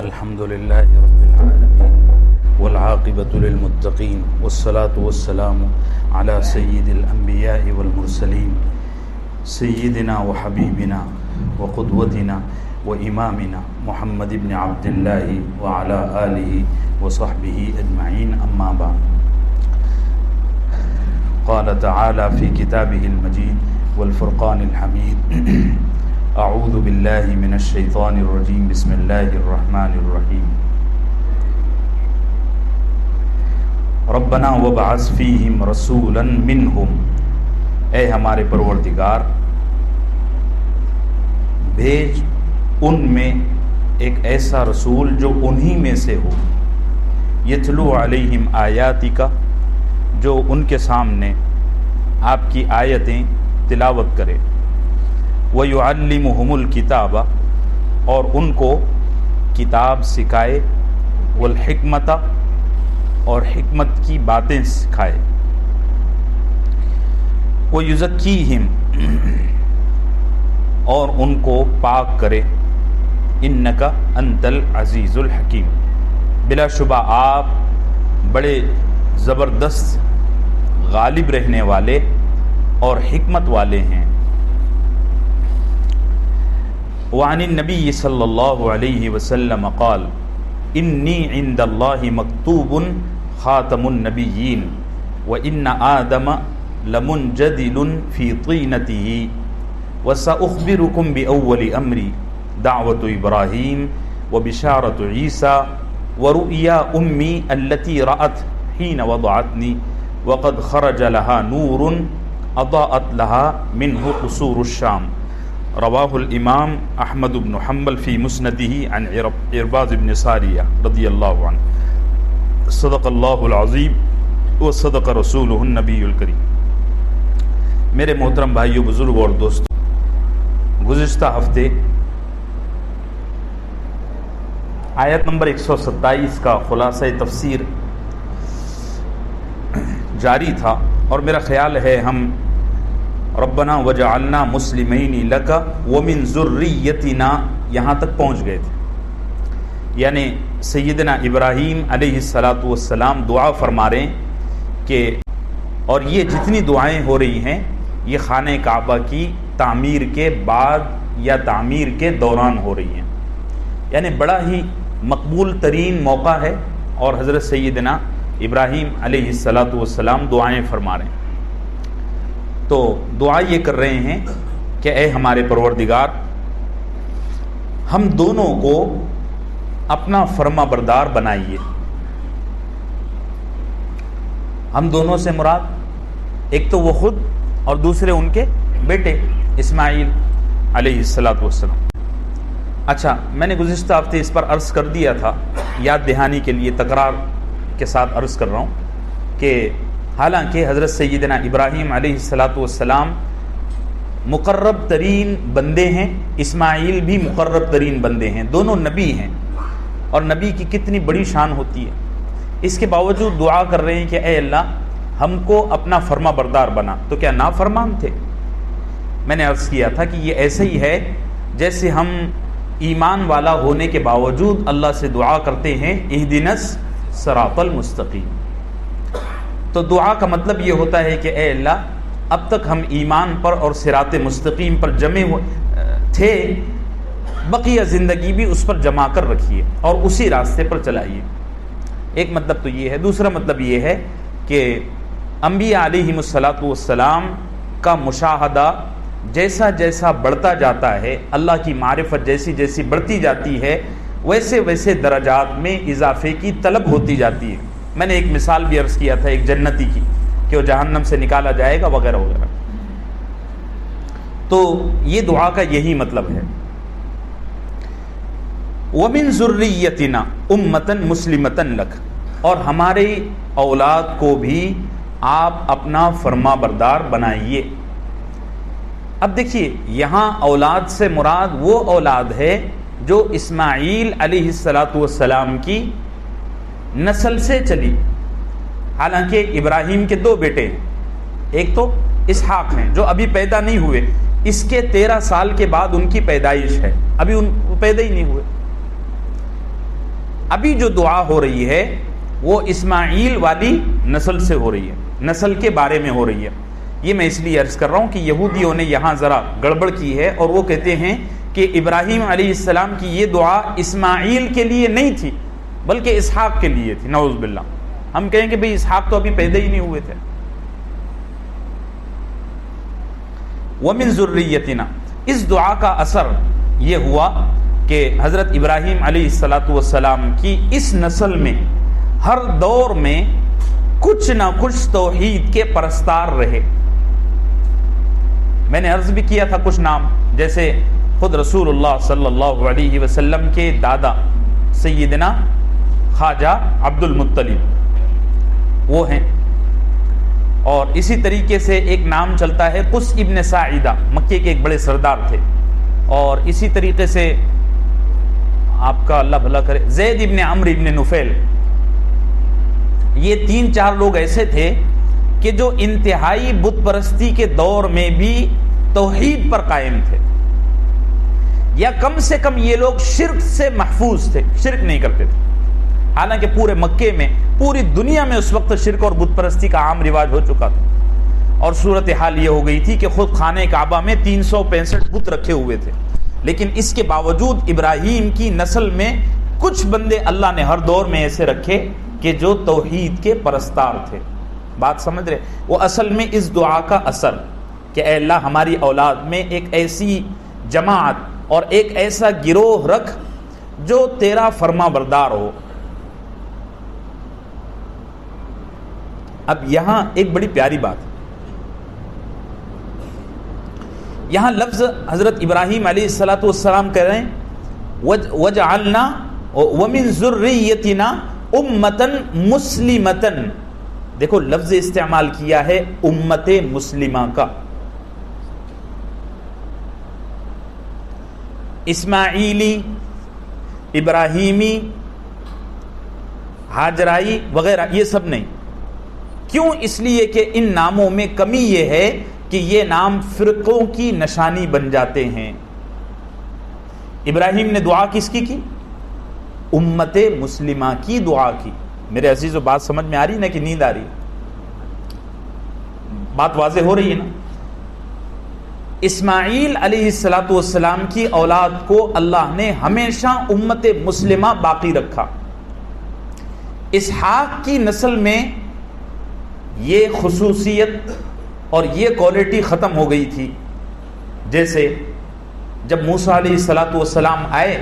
الحمد لله رب العالمين والعاقبة للمتقين والصلاة والسلام على سيد الأنبياء والمرسلين سيدنا وحبيبنا وقدوتنا وإمامنا محمد بن عبد الله وعلى آله وصحبه أجمعين أما بعد قال تعالى في كتابه المجيد والفرقان الحميد اعوذ باللہ من الشیطان الرجیم بسم اللہ الرحمن الرحیم ربنا وابعث فیہم رسولا منہم، اے ہمارے پروردگار بھیج ان میں ایک ایسا رسول جو انہی میں سے ہو، یتلو علیہم آیاتک، جو ان کے سامنے آپ کی آیتیں تلاوت کرے، وَيُعَلِّمُهُمُ الْكِتَابَ، اور ان کو کتاب سکھائے، والحکمت، اور حکمت کی باتیں سکھائے، وَيُزَكِّيهِمْ، اور ان کو پاک کرے، اِنَّكَ أَنْتَ الْعَزِيزُ الْحَكِيمُ، بلا شبہ آپ بڑے زبردست غالب رہنے والے اور حکمت والے ہیں۔ وعن النبی صلی اللہ علیہ وسلم قال انی عند اللہ مکتوب خاتم النبیین وان آدم لمنجدل فی طینته وسأخبرکم بأول امری دعوت ابراہیم وبشارت عیسیٰ ورؤیا امی التي رأت حین وضعتنی وقد خرج لها نور اضاءت لها منه قصور الشام، رواہ الامام احمد بن حنبل فی مسندہ عن عرباض بن ساریہ رضی اللہ عنہ۔ صدق اللہ العظیم وصدق رسولہ النبی الکریم۔ میرے محترم بھائیو، بزرگ اور دوستو، گزشتہ ہفتے آیت نمبر 127 کا خلاصہ تفسیر جاری تھا، اور میرا خیال ہے ہم ربنا وجعلنا مسلمین لک ومن ذریتنا یہاں تک پہنچ گئے تھے، یعنی سیدنا ابراہیم علیہ السلام دعا فرما رہے ہیں کہ، اور یہ جتنی دعائیں ہو رہی ہیں یہ خانہ کعبہ کی تعمیر کے بعد یا تعمیر کے دوران ہو رہی ہیں، یعنی بڑا ہی مقبول ترین موقع ہے، اور حضرت سیدنا ابراہیم علیہ السلام دعائیں فرما رہے ہیں۔ تو دعا یہ کر رہے ہیں کہ اے ہمارے پروردگار، ہم دونوں کو اپنا فرما بردار بنائیے۔ ہم دونوں سے مراد ایک تو وہ خود اور دوسرے ان کے بیٹے اسماعیل علیہ السلام۔ اچھا، میں نے گزشتہ ہفتے اس پر عرض کر دیا تھا، یاد دہانی کے لیے تکرار کے ساتھ عرض کر رہا ہوں کہ حالانکہ حضرت سیدنا ابراہیم علیہ السلام مقرب ترین بندے ہیں، اسماعیل بھی مقرب ترین بندے ہیں، دونوں نبی ہیں، اور نبی کی کتنی بڑی شان ہوتی ہے، اس کے باوجود دعا کر رہے ہیں کہ اے اللہ ہم کو اپنا فرما بردار بنا۔ تو کیا نافرمان تھے؟ میں نے عرض کیا تھا کہ یہ ایسے ہی ہے جیسے ہم ایمان والا ہونے کے باوجود اللہ سے دعا کرتے ہیں اہدنا الصراط المستقیم۔ تو دعا کا مطلب یہ ہوتا ہے کہ اے اللہ اب تک ہم ایمان پر اور صراط مستقیم پر جمے تھے، بقیہ زندگی بھی اس پر جما کر رکھیے اور اسی راستے پر چلائیے۔ ایک مطلب تو یہ ہے۔ دوسرا مطلب یہ ہے کہ انبیاء علیہم السلام کا مشاہدہ جیسا جیسا بڑھتا جاتا ہے، اللہ کی معرفت جیسی جیسی بڑھتی جاتی ہے، ویسے ویسے درجات میں اضافے کی طلب ہوتی جاتی ہے۔ میں نے ایک مثال بھی عرض کیا تھا ایک جنتی کی کہ وہ جہنم سے نکالا جائے گا وغیرہ وغیرہ۔ تو یہ دعا کا یہی مطلب ہے۔ وَمِن ذُرِّيَّتِنَا أُمَّةً مُسْلِمَةً لَكَ، اور ہماری اولاد کو بھی آپ اپنا فرما بردار بنائیے۔ اب دیکھیے، یہاں اولاد سے مراد وہ اولاد ہے جو اسماعیل علیہ السلام کی نسل سے چلی۔ حالانکہ ابراہیم کے دو بیٹے ہیں، ایک تو اسحاق ہیں جو ابھی پیدا نہیں ہوئے، اس کے 13 سال کے بعد ان کی پیدائش ہے، ابھی وہ پیدا ہی نہیں ہوئے۔ ابھی جو دعا ہو رہی ہے وہ اسماعیل والی نسل سے ہو رہی ہے، نسل کے بارے میں ہو رہی ہے. یہ میں اس لیے عرض کر رہا ہوں کہ یہودیوں نے یہاں ذرا گڑبڑ کی ہے، اور وہ کہتے ہیں کہ ابراہیم علیہ السلام کی یہ دعا اسماعیل کے لیے نہیں تھی بلکہ اسحاق کے لیے تھی. نعوذ باللہ. ہم کہیں کہ بھئی اسحاق تو ابھی پیدا ہی نہیں ہوئے تھے. وَمِن ذُرِّيَّتِنَا، اس دعا کا اثر یہ ہوا کہ حضرت ابراہیم علیہ السلام کی اس نسل میں ہر دور میں کچھ نہ کچھ توحید کے پرستار رہے. میں نے عرض بھی کیا تھا کچھ نام، جیسے خود رسول اللہ صلی اللہ علیہ وسلم کے دادا سیدنا خواجہ عبد المطلب وہ ہیں، اور اسی طریقے سے ایک نام چلتا ہے قس ابن ساعدہ، مکے کے ایک بڑے سردار تھے. اور اسی طریقے سے آپ کا اللہ بھلا کرے زید ابن عمرو ابن نفیل. یہ 3-4 لوگ ایسے تھے کہ جو انتہائی بت پرستی کے دور میں بھی توحید پر قائم تھے، یا کم سے کم یہ لوگ شرک سے محفوظ تھے، شرک نہیں کرتے تھے. حالانکہ پورے مکے میں، پوری دنیا میں اس وقت شرک اور بت پرستی کا عام رواج ہو چکا تھا، اور صورتحال یہ ہو گئی تھی کہ خود خانہ کعبہ میں 365 بت رکھے ہوئے تھے. لیکن اس کے باوجود ابراہیم کی نسل میں کچھ بندے اللہ نے ہر دور میں ایسے رکھے کہ جو توحید کے پرستار تھے. بات سمجھ رہے؟ وہ اصل میں اس دعا کا اثر کہ اے اللہ ہماری اولاد میں ایک ایسی جماعت اور ایک ایسا گروہ رکھ جو تیرا فرما بردار ہو. اب یہاں ایک بڑی پیاری بات، یہاں لفظ حضرت ابراہیم علیہ السلام کہہ رہے ہیں وَجْعَلْنَا وَمِن ذُرِّيَّتِنَا أُمَّةً مُسْلِمَةً. دیکھو لفظ استعمال کیا ہے امت مسلمہ کا. اسماعیلی، ابراہیمی، ہاجرائی وغیرہ یہ سب نہیں. کیوں؟ اس لیے کہ ان ناموں میں کمی یہ ہے کہ یہ نام فرقوں کی نشانی بن جاتے ہیں. ابراہیم نے دعا کس کی؟ امت مسلمہ کی دعا کی. میرے عزیزو بات سمجھ میں آ رہی نا کہ نیند آ رہی؟ بات واضح ہو رہی ہے نا؟ اسماعیل علیہ السلام کی اولاد کو اللہ نے ہمیشہ امت مسلمہ باقی رکھا. اسحاق کی نسل میں یہ خصوصیت اور یہ کوالٹی ختم ہو گئی تھی. جیسے جب موسیٰ علیہ السلام آئے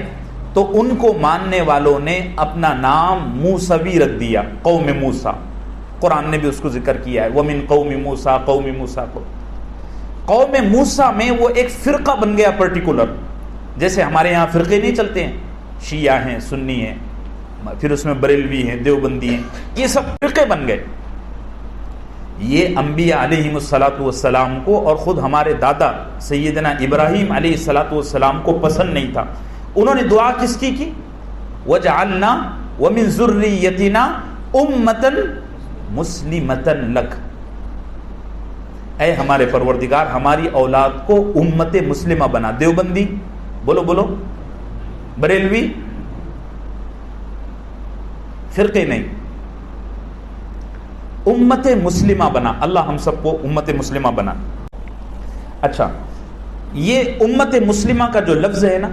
تو ان کو ماننے والوں نے اپنا نام موسوی رکھ دیا، قوم موسیٰ. قرآن نے بھی اس کو ذکر کیا ہے وَمِن قوم موسیٰ قوم موسیٰ کو. قوم موسیٰ میں وہ ایک فرقہ بن گیا پرٹیکولر. جیسے ہمارے یہاں فرقے نہیں چلتے ہیں، شیعہ ہیں، سنی ہیں، پھر اس میں بریلوی ہیں، دیوبندی ہیں، یہ سب فرقے بن گئے. یہ انبیاء علیہم السلام کو اور خود ہمارے دادا سیدنا ابراہیم علیہ السلام کو پسند نہیں تھا. انہوں نے دعا کس کی؟ وَجْعَلْنَا وَمِن ذُرِّيَّتِنَا أُمَّةً مُسْلِمَةً لَكَ. اے ہمارے پروردگار ہماری اولاد کو امت مسلمہ بنا. دیوبندی بولو بولو، بریلوی فرقے نہیں، امت مسلمہ بنا. اللہ ہم سب کو امت مسلمہ بنا. اچھا، یہ امت مسلمہ کا جو لفظ ہے نا،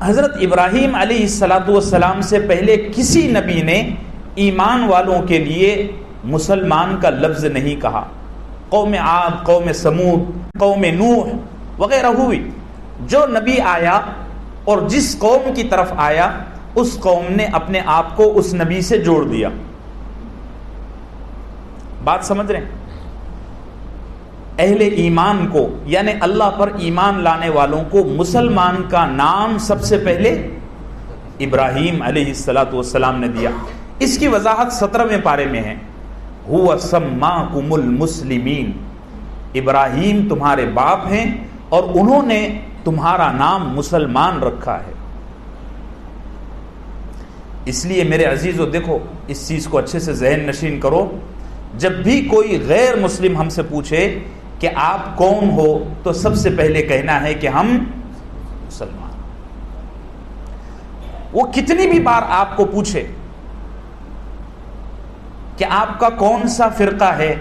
حضرت ابراہیم علیہ السلام سے پہلے کسی نبی نے ایمان والوں کے لیے مسلمان کا لفظ نہیں کہا. قوم عاد، قوم سمود، قوم نوح وغیرہ ہوئی. جو نبی آیا اور جس قوم کی طرف آیا اس قوم نے اپنے آپ کو اس نبی سے جوڑ دیا. بات سمجھ رہے ہیں؟ اہل ایمان کو یعنی اللہ پر ایمان لانے والوں کو مسلمان کا نام سب سے پہلے ابراہیم علیہ السلام نے دیا. اس کی وضاحت 17ویں پارے میں ہے. هو سماکم المسلمین. ابراہیم تمہارے باپ ہیں اور انہوں نے تمہارا نام مسلمان رکھا ہے. اس لیے میرے عزیزو دیکھو اس چیز کو اچھے سے ذہن نشین کرو. جب بھی کوئی غیر مسلم ہم سے پوچھے کہ آپ کون ہو تو سب سے پہلے کہنا ہے کہ ہم مسلمان. وہ کتنی بھی بار آپ کو پوچھے کہ آپ کا کون سا فرقہ ہے،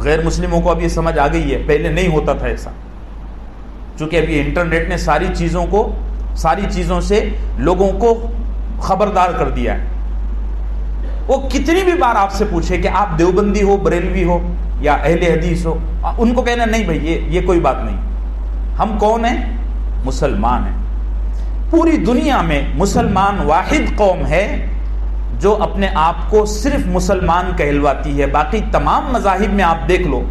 غیر مسلموں کو اب یہ سمجھ آ گئی ہے، پہلے نہیں ہوتا تھا ایسا، چونکہ ابھی انٹرنیٹ نے ساری چیزوں سے لوگوں کو خبردار کر دیا ہے. وہ کتنی بھی بار آپ سے پوچھے کہ آپ دیوبندی ہو، بریلوی ہو یا اہل حدیث ہو، ان کو کہنا نہیں بھائی یہ کوئی بات نہیں. ہم کون ہیں؟ مسلمان ہیں. پوری دنیا میں مسلمان واحد قوم ہے جو اپنے آپ کو صرف مسلمان کہلواتی ہے. باقی تمام مذاہب میں آپ دیکھ لو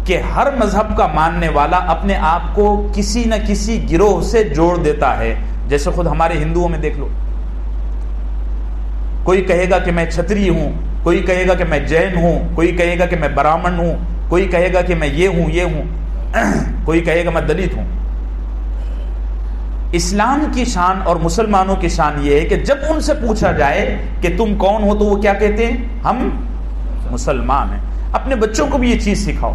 کہ ہر مذہب کا ماننے والا اپنے آپ کو کسی نہ کسی گروہ سے جوڑ دیتا ہے. جیسے خود ہمارے ہندوؤں میں دیکھ لو، کوئی کہے گا کہ میں چھتری ہوں، کوئی کہے گا کہ میں جین ہوں، کوئی کہے گا کہ میں برامن ہوں، کوئی کہے گا کہ میں یہ ہوں کوئی کہے گا میں دلت ہوں. اسلام کی شان اور مسلمانوں کی شان یہ ہے کہ جب ان سے پوچھا جائے کہ تم کون ہو تو وہ کیا کہتے ہیں؟ ہم مسلمان ہیں. اپنے بچوں کو بھی یہ چیز سکھاؤ.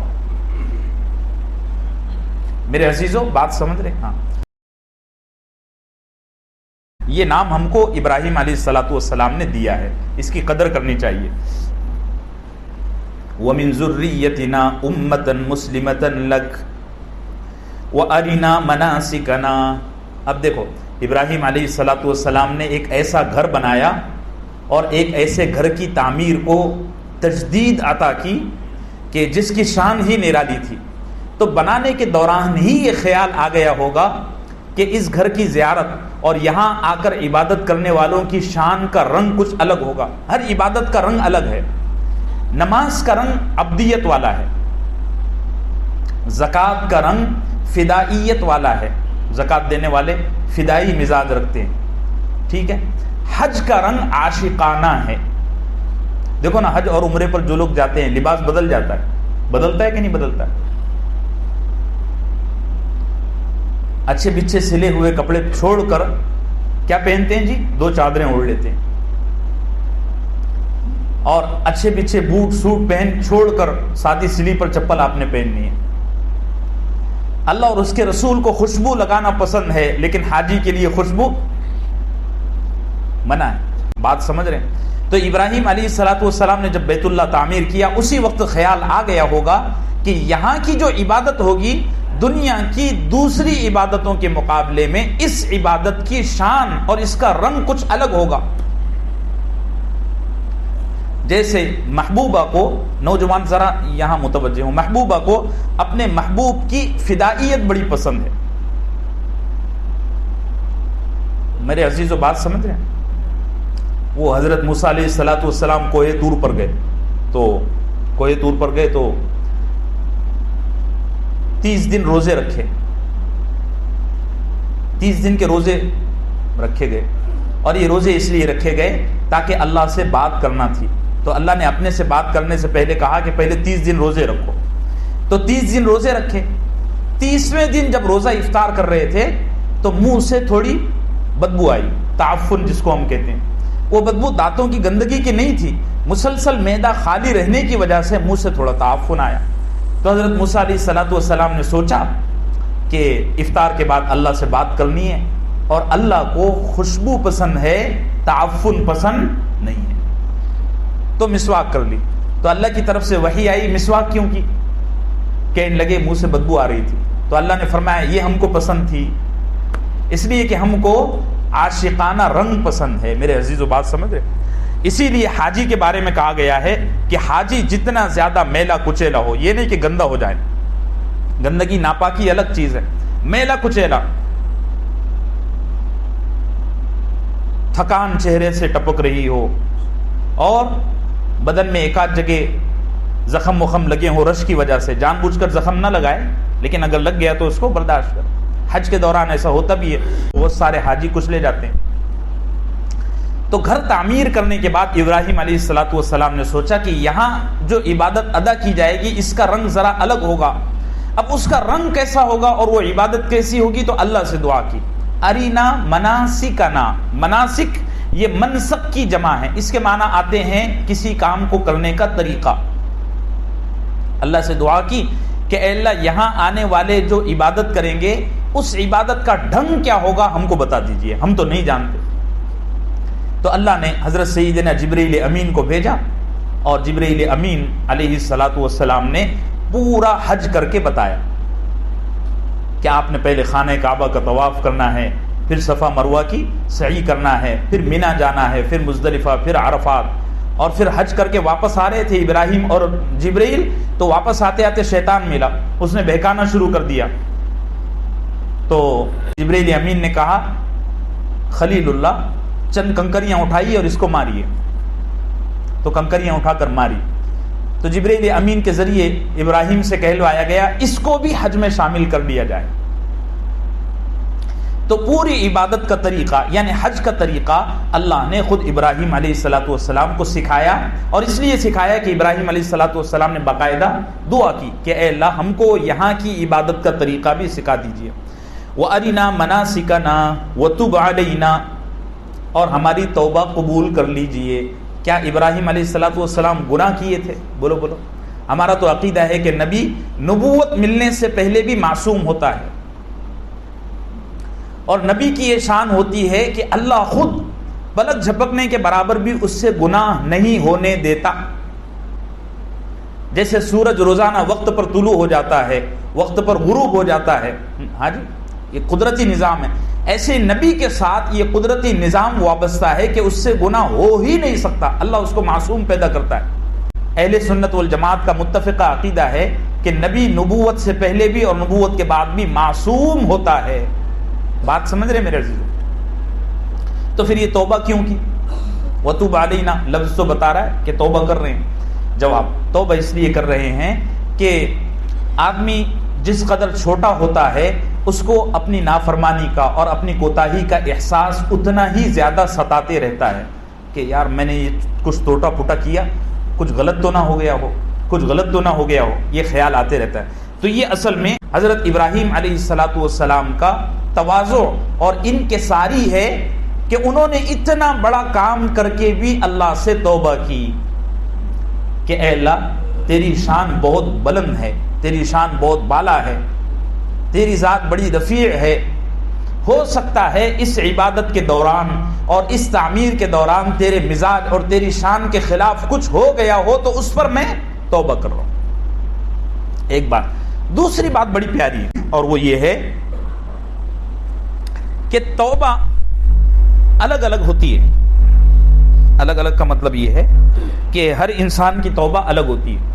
میرے عزیزوں بات سمجھ رہے؟ ہاں، یہ نام ہم کو ابراہیم علیہ الصلوۃ والسلام نے دیا ہے، اس کی قدر کرنی چاہیے. وَمِن ذُرِّيَّتِنَا أُمَّةً مُسْلِمَةً لَكَ وَأَرِنَا مَنَاسِكَنَا. اب دیکھو، ابراہیم علیہ الصلوۃ والسلام نے ایک ایسا گھر بنایا اور ایک ایسے گھر کی تعمیر کو تجدید عطا کی کہ جس کی شان ہی نرالی تھی. تو بنانے کے دوران ہی یہ خیال آ گیا ہوگا کہ اس گھر کی زیارت اور یہاں آ کر عبادت کرنے والوں کی شان کا رنگ کچھ الگ ہوگا. ہر عبادت کا رنگ الگ ہے. نماز کا رنگ عبدیت والا ہے، زکوٰۃ کا رنگ فدائیت والا ہے، زکوٰۃ دینے والے فدائی مزاج رکھتے ہیں، ٹھیک ہے. حج کا رنگ عاشقانہ ہے. دیکھو نا، حج اور عمرے پر جو لوگ جاتے ہیں لباس بدل جاتا ہے، بدلتا ہے کہ نہیں بدلتا ہے؟ اچھے بچھے سلے ہوئے کپڑے چھوڑ کر کیا پہنتے ہیں جی؟ 2 چادریں اوڑھ لیتے ہیں. اور اچھے بچھے بوٹ سوٹ پہن چھوڑ کر سادی سلیپر چپل آپ نے پہننی ہے. اللہ اور اس کے رسول کو خوشبو لگانا پسند ہے، لیکن حاجی کے لیے خوشبو منع ہے. بات سمجھ رہے ہیں؟ تو ابراہیم علیہ الصلوۃ والسلام نے جب بیت اللہ تعمیر کیا، اسی وقت خیال آ گیا ہوگا کہ یہاں کی جو عبادت ہوگی دنیا کی دوسری عبادتوں کے مقابلے میں اس عبادت کی شان اور اس کا رنگ کچھ الگ ہوگا. جیسے محبوبہ کو، نوجوان ذرا یہاں متوجہ ہوں، محبوبہ کو اپنے محبوب کی فدائیت بڑی پسند ہے. میرے عزیزو بات سمجھ رہے ہیں؟ وہ حضرت موسیٰ علیہ الصلوۃ والسلام کوہ طور پر گئے تو 30 دن روزے رکھے، 30 دن کے روزے رکھے گئے. اور یہ روزے اس لیے رکھے گئے تاکہ اللہ سے بات کرنا تھی. تو اللہ نے اپنے سے بات کرنے سے پہلے کہا کہ پہلے 30 دن روزے رکھو. تو 30 دن روزے رکھے. 30ویں دن جب روزہ افطار کر رہے تھے تو منہ سے تھوڑی بدبو آئی، تعفن جس کو ہم کہتے ہیں. وہ بدبو دانتوں کی گندگی کی نہیں تھی، مسلسل معدہ خالی رہنے کی وجہ سے منہ سے تھوڑا تعفن آیا. تو حضرت موسیٰ علیہ الصلوۃ والسلام نے سوچا کہ افطار کے بعد اللہ سے بات کرنی ہے، اور اللہ کو خوشبو پسند ہے، تعفن پسند نہیں ہے. تو مسواک کر لی. تو اللہ کی طرف سے وحی آئی، مسواک کیوں کی؟ کہنے لگے منہ سے بدبو آ رہی تھی. تو اللہ نے فرمایا یہ ہم کو پسند تھی، اس لیے کہ ہم کو عاشقانہ رنگ پسند ہے. میرے عزیزو بات سمجھ رہے؟ اسی لیے حاجی کے بارے میں کہا گیا ہے کہ حاجی جتنا زیادہ میلا کچیلا ہو، یہ نہیں کہ گندا ہو جائے، گندگی ناپاکی الگ چیز ہے، میلا کچیلا، تھکان چہرے سے ٹپک رہی ہو اور بدن میں ایک آدھ جگہ زخم وخم لگے ہوں رش کی وجہ سے، جان بوجھ کر زخم نہ لگائے، لیکن اگر لگ گیا تو اس کو برداشت کر. حج کے دوران ایسا ہوتا بھی ہے، بہت سارے حاجی کچلے جاتے ہیں. تو گھر تعمیر کرنے کے بعد ابراہیم علیہ الصلوۃ والسلام نے سوچا کہ یہاں جو عبادت ادا کی جائے گی اس کا رنگ ذرا الگ ہوگا. اب اس کا رنگ کیسا ہوگا اور وہ عبادت کیسی ہوگی؟ تو اللہ سے دعا کی، ارینا مناسکنا. مناسک یہ منسک کی جمع ہے، اس کے معنی آتے ہیں کسی کام کو کرنے کا طریقہ. اللہ سے دعا کی کہ اے اللہ یہاں آنے والے جو عبادت کریں گے اس عبادت کا ڈھنگ کیا ہوگا ہم کو بتا دیجئے، ہم تو نہیں جانتے۔ تو اللہ نے حضرت سیدنا جبرائیل امین کو بھیجا، اور جبرائیل امین علیہ السلام نے پورا حج کر کے بتایا کہ آپ نے پہلے خانہ کعبہ کا طواف کرنا ہے، پھر صفا مروہ کی سعی کرنا ہے، پھر مینا جانا ہے، پھر مزدلفہ، پھر عرفات، اور پھر حج کر کے واپس آ رہے تھے ابراہیم اور جبرائیل، تو واپس آتے آتے شیطان ملا، اس نے بہکانا شروع کر دیا۔ تو جبرائیل امین نے کہا خلیل اللہ چند کنکریاں اٹھائیے اور اس کو ماریے، تو کنکریاں اٹھا کر ماری۔ تو جبرائیل امین کے ذریعے ابراہیم سے کہلوایا گیا اس کو بھی حج میں شامل کر لیا جائے۔ تو پوری عبادت کا طریقہ یعنی حج کا طریقہ اللہ نے خود ابراہیم علیہ السلام کو سکھایا، اور اس لیے سکھایا کہ ابراہیم علیہ السلام نے باقاعدہ دعا کی کہ اے اللہ ہم کو یہاں کی عبادت کا طریقہ بھی سکھا دیجیے۔ وَأَرِنَا مَنَاسِكَنَا وَتُبْ عَلَيْنَا، اور ہماری توبہ قبول کر لیجئے۔ کیا ابراہیم علیہ السلام گناہ کیے تھے؟ بولو بولو۔ ہمارا تو عقیدہ ہے کہ نبی نبوت ملنے سے پہلے بھی معصوم ہوتا ہے، اور نبی کی یہ شان ہوتی ہے کہ اللہ خود پلک جھپکنے کے برابر بھی اس سے گناہ نہیں ہونے دیتا۔ جیسے سورج روزانہ وقت پر طلوع ہو جاتا ہے، وقت پر غروب ہو جاتا ہے، ہاں جی یہ قدرتی نظام ہے، ایسے نبی کے ساتھ یہ قدرتی نظام وابستہ ہے کہ اس سے گناہ ہو ہی نہیں سکتا، اللہ اس کو معصوم پیدا کرتا ہے۔ اہل سنت والجماعت کا متفقہ عقیدہ ہے کہ نبی نبوت سے پہلے بھی اور نبوت کے بعد بھی معصوم ہوتا ہے۔ بات سمجھ رہے میرے عزیزو؟ تو پھر یہ توبہ کیوں کی؟ وَتُوبَ عَلَيْنَا لفظ تو بتا رہا ہے کہ توبہ کر رہے ہیں۔ جواب، توبہ اس لیے کر رہے ہیں کہ آدمی جس قدر چھوٹا ہوتا ہے اس کو اپنی نافرمانی کا اور اپنی کوتاہی کا احساس اتنا ہی زیادہ ستاتے رہتا ہے کہ یار میں نے یہ کچھ ٹوٹا پھوٹا کیا، کچھ غلط تو نہ ہو گیا ہو، کچھ غلط تو نہ ہو گیا ہو، یہ خیال آتے رہتا ہے۔ تو یہ اصل میں حضرت ابراہیم علیہ السلام کا تواضع اور انکساری ہے کہ انہوں نے اتنا بڑا کام کر کے بھی اللہ سے توبہ کی کہ اے اللہ تیری شان بہت بلند ہے، تیری شان بہت بالا ہے، تیری ذات بڑی رفیع ہے، ہو سکتا ہے اس عبادت کے دوران اور اس تعمیر کے دوران تیرے مزاج اور تیری شان کے خلاف کچھ ہو گیا ہو تو اس پر میں توبہ کر رہا ہوں۔ ایک بات، دوسری بات بڑی پیاری ہے، اور وہ یہ ہے کہ توبہ الگ الگ ہوتی ہے۔ الگ الگ کا مطلب یہ ہے کہ ہر انسان کی توبہ الگ ہوتی ہے۔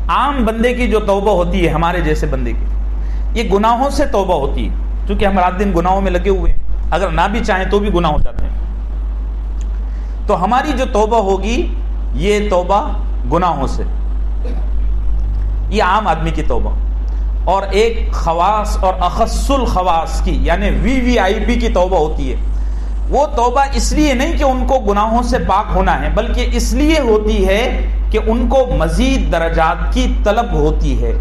عام بندے کی جو توبہ ہوتی ہے، ہمارے جیسے بندے کی، یہ گناہوں سے توبہ ہوتی ہے، کیونکہ ہم رات دن گناہوں میں لگے ہوئے ہیں، اگر نہ بھی چاہیں تو بھی گناہ ہو جاتے ہیں۔ تو ہماری جو توبہ ہوگی یہ توبہ گناہوں سے، یہ عام آدمی کی توبہ، اور ایک خواص اور اخص الخواص کی یعنی VVIP کی توبہ ہوتی ہے۔ وہ توبہ اس لیے نہیں کہ ان کو گناہوں سے پاک ہونا ہے، بلکہ اس لیے ہوتی ہے کہ ان کو مزید درجات کی طلب ہوتی ہے۔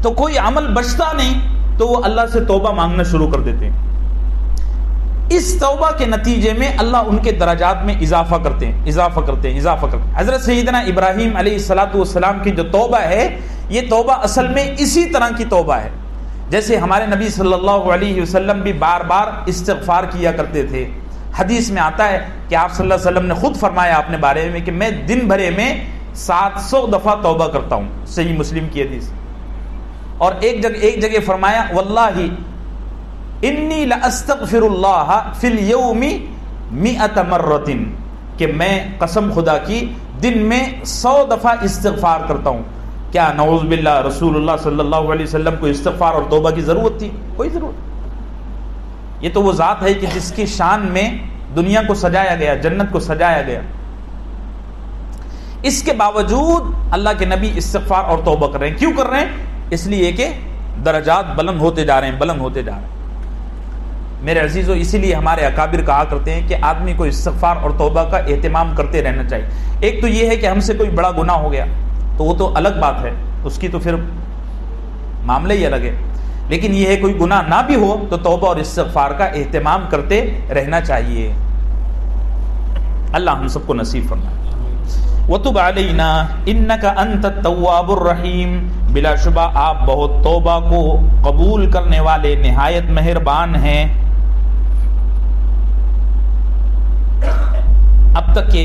تو کوئی عمل بچتا نہیں تو وہ اللہ سے توبہ مانگنا شروع کر دیتے ہیں۔ اس توبہ کے نتیجے میں اللہ ان کے درجات میں اضافہ کرتے ہیں۔ حضرت سیدنا ابراہیم علیہ السلام کی جو توبہ ہے، یہ توبہ اصل میں اسی طرح کی توبہ ہے جیسے ہمارے نبی صلی اللہ علیہ وسلم بھی بار بار استغفار کیا کرتے تھے۔ حدیث میں آتا ہے کہ آپ صلی اللہ علیہ وسلم نے خود فرمایا اپنے بارے میں کہ میں دن بھرے میں 700 دفعہ توبہ کرتا ہوں، صحیح مسلم کی حدیث۔ اور ایک جگہ فرمایا واللہ انی لاستغفر اللہ فی الیوم 100 مرۃ، کہ میں قسم خدا کی دن میں 100 دفعہ استغفار کرتا ہوں۔ کیا نعوذ باللہ رسول اللہ صلی اللہ علیہ وسلم کو استغفار اور توبہ کی ضرورت تھی؟ کوئی ضرورت۔ یہ تو وہ ذات ہے کہ جس کی شان میں دنیا کو سجایا گیا، جنت کو سجایا گیا، اس کے باوجود اللہ کے نبی استغفار اور توبہ کر رہے ہیں۔ کیوں کر رہے ہیں؟ اس لیے کہ درجات بلند ہوتے جا رہے ہیں۔ میرے عزیزو، اسی لیے ہمارے اکابر کہا کرتے ہیں کہ آدمی کو استغفار اور توبہ کا اہتمام کرتے رہنا چاہیے۔ ایک تو یہ ہے کہ ہم سے کوئی بڑا گناہ ہو گیا تو وہ تو الگ بات ہے، اس کی تو پھر معاملہ ہی الگ ہے، لیکن یہ ہے کوئی گناہ نہ بھی ہو تو توبہ اور استغفار کا اہتمام کرتے رہنا چاہیے۔ اللہ ہم سب کو نصیب فرمائے۔ وَتُبْ عَلَيْنَا إِنَّكَ أَنْتَ التَّوَّابُ الرَّحِيمُ، بلا شبہ آپ بہت توبہ کو قبول کرنے والے نہایت مہربان ہیں۔ اب تک کہ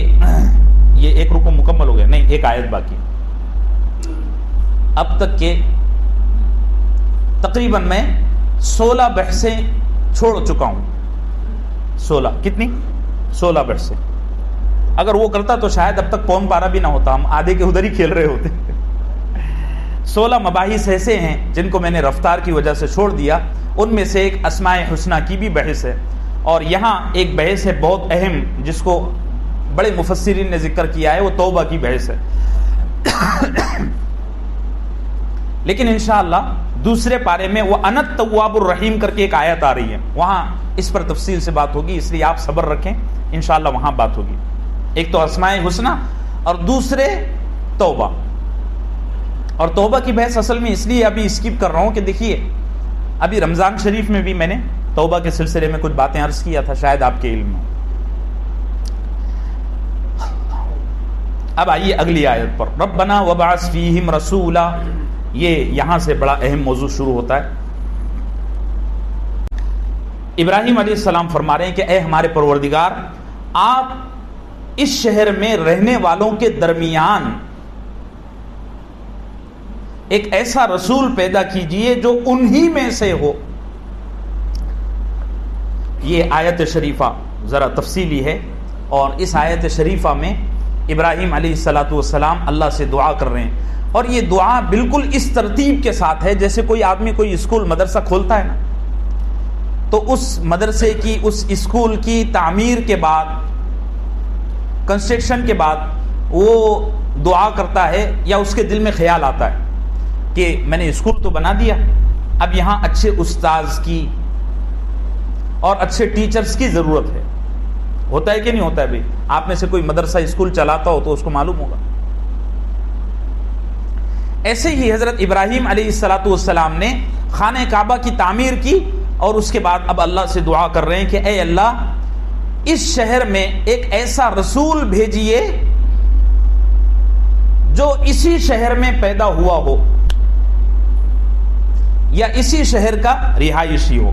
یہ ایک رکو مکمل ہو گیا، نہیں ایک آیت باقی۔ اب تک کہ تقریباً میں 16 بحثیں چھوڑ چکا ہوں۔ 16 کتنی؟ 16 بحثیں۔ اگر وہ کرتا تو شاید اب تک پون پارا بھی نہ ہوتا، ہم آدھے کے ادھر ہی کھیل رہے ہوتے۔ 16 مباحث ایسے ہیں جن کو میں نے رفتار کی وجہ سے چھوڑ دیا، ان میں سے ایک اسماء حسنہ کی بھی بحث ہے، اور یہاں ایک بحث ہے بہت اہم جس کو بڑے مفسرین نے ذکر کیا ہے، وہ توبہ کی بحث ہے۔ لیکن انشاءاللہ دوسرے پارے میں وہ انت تواب الرحیم کر کے ایک آیت آ رہی ہے، وہاں اس پر تفصیل سے بات ہوگی، اس لیے آپ صبر رکھیں، انشاءاللہ وہاں بات ہوگی۔ ایک تو اسماء حسنہ اور دوسرے توبہ، اور توبہ کی بحث اصل میں اس لیے ابھی اسکپ کر رہا ہوں کہ دیکھیے ابھی رمضان شریف میں بھی میں نے توبہ کے سلسلے میں کچھ باتیں عرض کیا تھا، شاید آپ کے علم میں۔ اب آئیے اگلی آیت پر، ربنا وبعث فیہم رسولا، یہ یہاں سے بڑا اہم موضوع شروع ہوتا ہے۔ ابراہیم علیہ السلام فرما رہے ہیں کہ اے ہمارے پروردگار، آپ اس شہر میں رہنے والوں کے درمیان ایک ایسا رسول پیدا کیجئے جو انہی میں سے ہو۔ یہ آیت شریفہ ذرا تفصیلی ہے، اور اس آیت شریفہ میں ابراہیم علیہ السلام اللہ سے دعا کر رہے ہیں، اور یہ دعا بالکل اس ترتیب کے ساتھ ہے جیسے کوئی آدمی کوئی اسکول مدرسہ کھولتا ہے نا، تو اس مدرسے کی اس اسکول کی تعمیر کے بعد، کنسٹرکشن کے بعد وہ دعا کرتا ہے، یا اس کے دل میں خیال آتا ہے کہ میں نے اسکول تو بنا دیا، اب یہاں اچھے استاذ کی اور اچھے ٹیچرز کی ضرورت ہے۔ ہوتا ہے کہ نہیں ہوتا ہے بھائی؟ آپ میں سے کوئی مدرسہ اسکول چلاتا ہو تو اس کو معلوم ہوگا۔ ایسے ہی حضرت ابراہیم علیہ السلام نے خانہ کعبہ کی تعمیر کی، اور اس کے بعد اب اللہ سے دعا کر رہے ہیں کہ اے اللہ، اس شہر میں ایک ایسا رسول بھیجیے جو اسی شہر میں پیدا ہوا ہو یا اسی شہر کا رہائشی ہو۔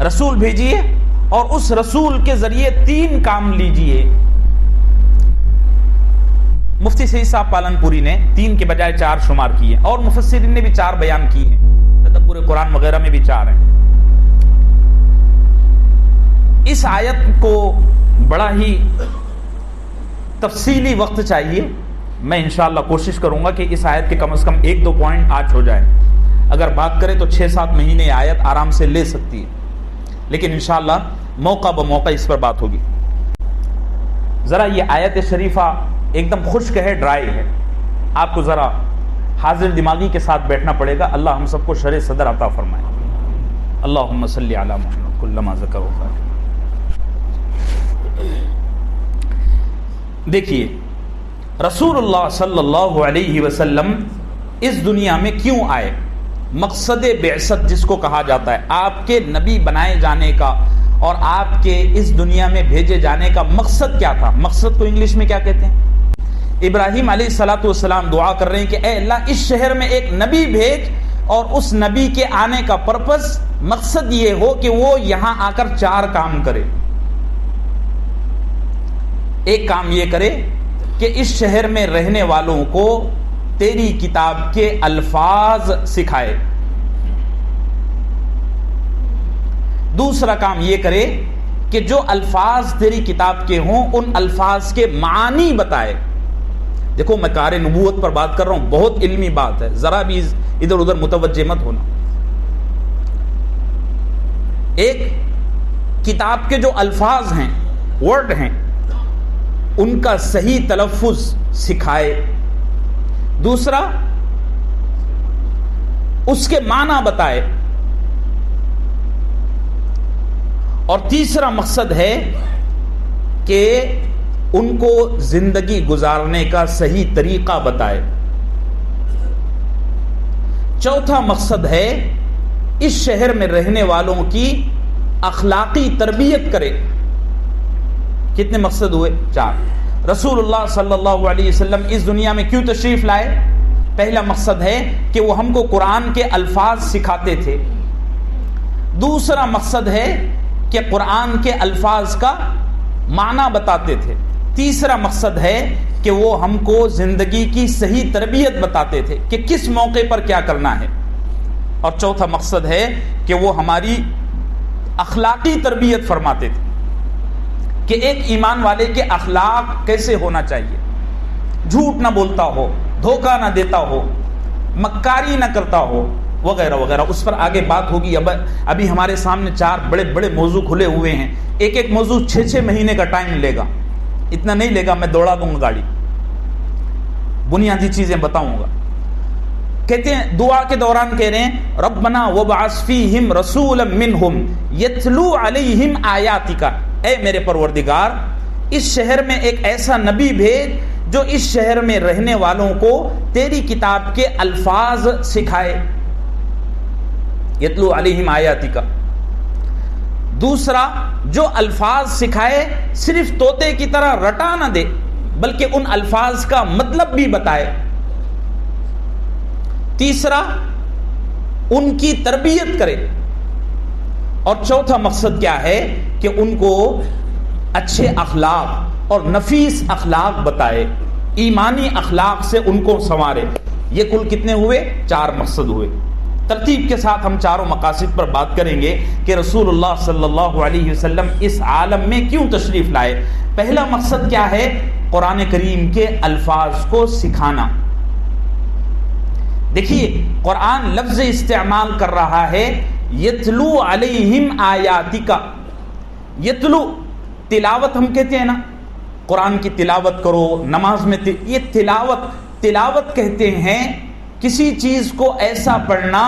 رسول بھیجیے اور اس رسول کے ذریعے 3 کام لیجیے۔ مفتی سعید صاحب پالن پوری نے 3 کے بجائے 4 شمار کیے، اور مفسرین نے بھی 4 بیان کیے ہیں، تدبر قرآن وغیرہ میں بھی 4 ہیں۔ اس آیت کو بڑا ہی تفصیلی وقت چاہیے، میں انشاءاللہ کوشش کروں گا کہ اس آیت کے کم از کم 1-2 پوائنٹ آج ہو جائیں۔ اگر بات کریں تو 6-7 مہینے آیت آرام سے لے سکتی ہے، لیکن انشاءاللہ موقع بموقع اس پر بات ہوگی۔ ذرا یہ آیت شریفہ ایک دم خشک ہے، ڈرائی ہے، آپ کو ذرا حاضر دماغی کے ساتھ بیٹھنا پڑے گا۔ اللہ ہم سب کو شرح صدر عطا فرمائے۔ اللہم صلی علی محمد کلما ذکر ہوتا ہے۔ دیکھیے رسول اللہ صلی اللہ علیہ وسلم اس دنیا میں کیوں آئے، مقصد بعثت جس کو کہا جاتا ہے، آپ کے نبی بنائے جانے کا اور آپ کے اس دنیا میں بھیجے جانے کا مقصد کیا تھا؟ مقصد کو انگلش میں کیا کہتے ہیں؟ ابراہیم علیہ السلام دعا کر رہے ہیں کہ اے اللہ، اس شہر میں ایک نبی بھیج، اور اس نبی کے آنے کا پرپس، مقصد یہ ہو کہ وہ یہاں آ کر 4 کام کرے۔ ایک کام یہ کرے کہ اس شہر میں رہنے والوں کو تیری کتاب کے الفاظ سکھائے۔ دوسرا کام یہ کرے کہ جو الفاظ تیری کتاب کے ہوں ان الفاظ کے معانی بتائے۔ دیکھو میں کار نبوت پر بات کر رہا ہوں، بہت علمی بات ہے، ذرا بھی ادھر ادھر متوجہ مت ہونا۔ ایک کتاب کے جو الفاظ ہیں، ورڈ ہیں، ان کا صحیح تلفظ سکھائے۔ دوسرا اس کے معنی بتائے، اور تیسرا مقصد ہے کہ ان کو زندگی گزارنے کا صحیح طریقہ بتائے۔ چوتھا مقصد ہے اس شہر میں رہنے والوں کی اخلاقی تربیت کرے۔ کتنے مقصد ہوئے؟ 4۔ رسول اللہ صلی اللہ علیہ وسلم اس دنیا میں کیوں تشریف لائے؟ پہلا مقصد ہے کہ وہ ہم کو قرآن کے الفاظ سکھاتے تھے، دوسرا مقصد ہے کہ قرآن کے الفاظ کا معنی بتاتے تھے، تیسرا مقصد ہے کہ وہ ہم کو زندگی کی صحیح تربیت بتاتے تھے کہ کس موقع پر کیا کرنا ہے، اور چوتھا مقصد ہے کہ وہ ہماری اخلاقی تربیت فرماتے تھے کہ ایک ایمان والے کے اخلاق کیسے ہونا چاہیے، جھوٹ نہ بولتا ہو، دھوکہ نہ دیتا ہو، مکاری نہ کرتا ہو، وغیرہ وغیرہ. اس پر آگے بات ہوگی. ابھی ہمارے سامنے 4 بڑے بڑے موضوع کھلے ہوئے ہیں، ایک ایک موضوع 6 مہینے کا ٹائم لے گا، اتنا نہیں لے گا، میں دوڑا دوں گا گاڑی، بنیادی چیزیں بتاؤں گا. کہتے ہیں دعا کے دوران کہہ رہے ہیں ربنا وابعث فیہم رسولا منہم یتلو علیہم آیاتک، اے میرے پروردگار اس شہر میں ایک ایسا نبی بھیج جو اس شہر میں رہنے والوں کو تیری کتاب کے الفاظ سکھائے. یتلو علیہم آیاتک. دوسرا جو الفاظ سکھائے صرف طوطے کی طرح رٹا نہ دے بلکہ ان الفاظ کا مطلب بھی بتائے. تیسرا ان کی تربیت کرے. اور چوتھا مقصد کیا ہے کہ ان کو اچھے اخلاق اور نفیس اخلاق بتائے، ایمانی اخلاق سے ان کو سنوارے. یہ کل کتنے ہوئے؟ 4 مقصد ہوئے. ترتیب کے ساتھ ہم چاروں مقاصد پر بات کریں گے کہ رسول اللہ صلی اللہ علیہ وسلم اس عالم میں کیوں تشریف لائے. پہلا مقصد کیا ہے؟ قرآن کریم کے الفاظ کو سکھانا. دیکھیے قرآن لفظ استعمال کر رہا ہے یتلو علیہم آیاتک. یتلو تلاوت ہم کہتے ہیں نا، قرآن کی تلاوت کرو نماز میں، یہ تلاوت کہتے ہیں کسی چیز کو ایسا پڑھنا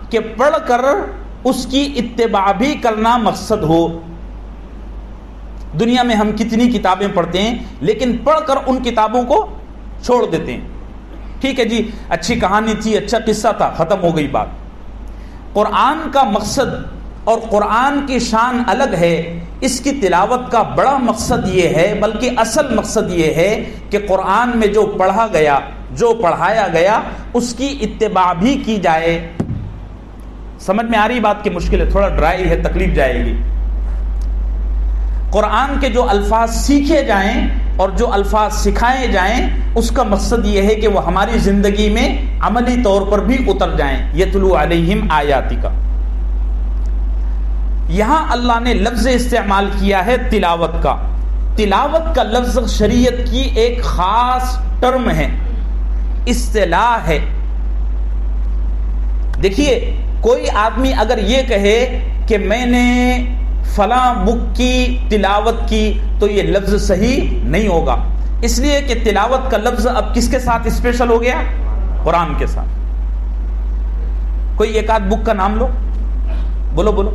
کہ پڑھ کر اس کی اتباع بھی کرنا مقصد ہو. دنیا میں ہم کتنی کتابیں پڑھتے ہیں لیکن پڑھ کر ان کتابوں کو چھوڑ دیتے ہیں. ٹھیک ہے جی، اچھی کہانی تھی، اچھا قصہ تھا، ختم ہو گئی بات. قرآن کا مقصد اور قرآن کی شان الگ ہے. اس کی تلاوت کا بڑا مقصد یہ ہے، بلکہ اصل مقصد یہ ہے کہ قرآن میں جو پڑھا گیا، جو پڑھایا گیا، اس کی اتباع بھی کی جائے. سمجھ میں آ رہی بات کی؟ مشکل ہے، تھوڑا ڈرائی ہے، تکلیف جائے گی. قرآن کے جو الفاظ سیکھے جائیں اور جو الفاظ سکھائے جائیں، اس کا مقصد یہ ہے کہ وہ ہماری زندگی میں عملی طور پر بھی اتر جائیں. یتلو علیہم آیاتک. یہاں اللہ نے لفظ استعمال کیا ہے تلاوت کا. تلاوت کا لفظ شریعت کی ایک خاص ٹرم ہے، اصطلاح ہے. دیکھیے کوئی آدمی اگر یہ کہے کہ میں نے فلاں بک کی تلاوت کی تو یہ لفظ صحیح نہیں ہوگا، اس لیے کہ تلاوت کا لفظ اب کس کے ساتھ اسپیشل ہو گیا؟ قرآن کے ساتھ. کوئی ایک آدھ بک کا نام لو، بولو،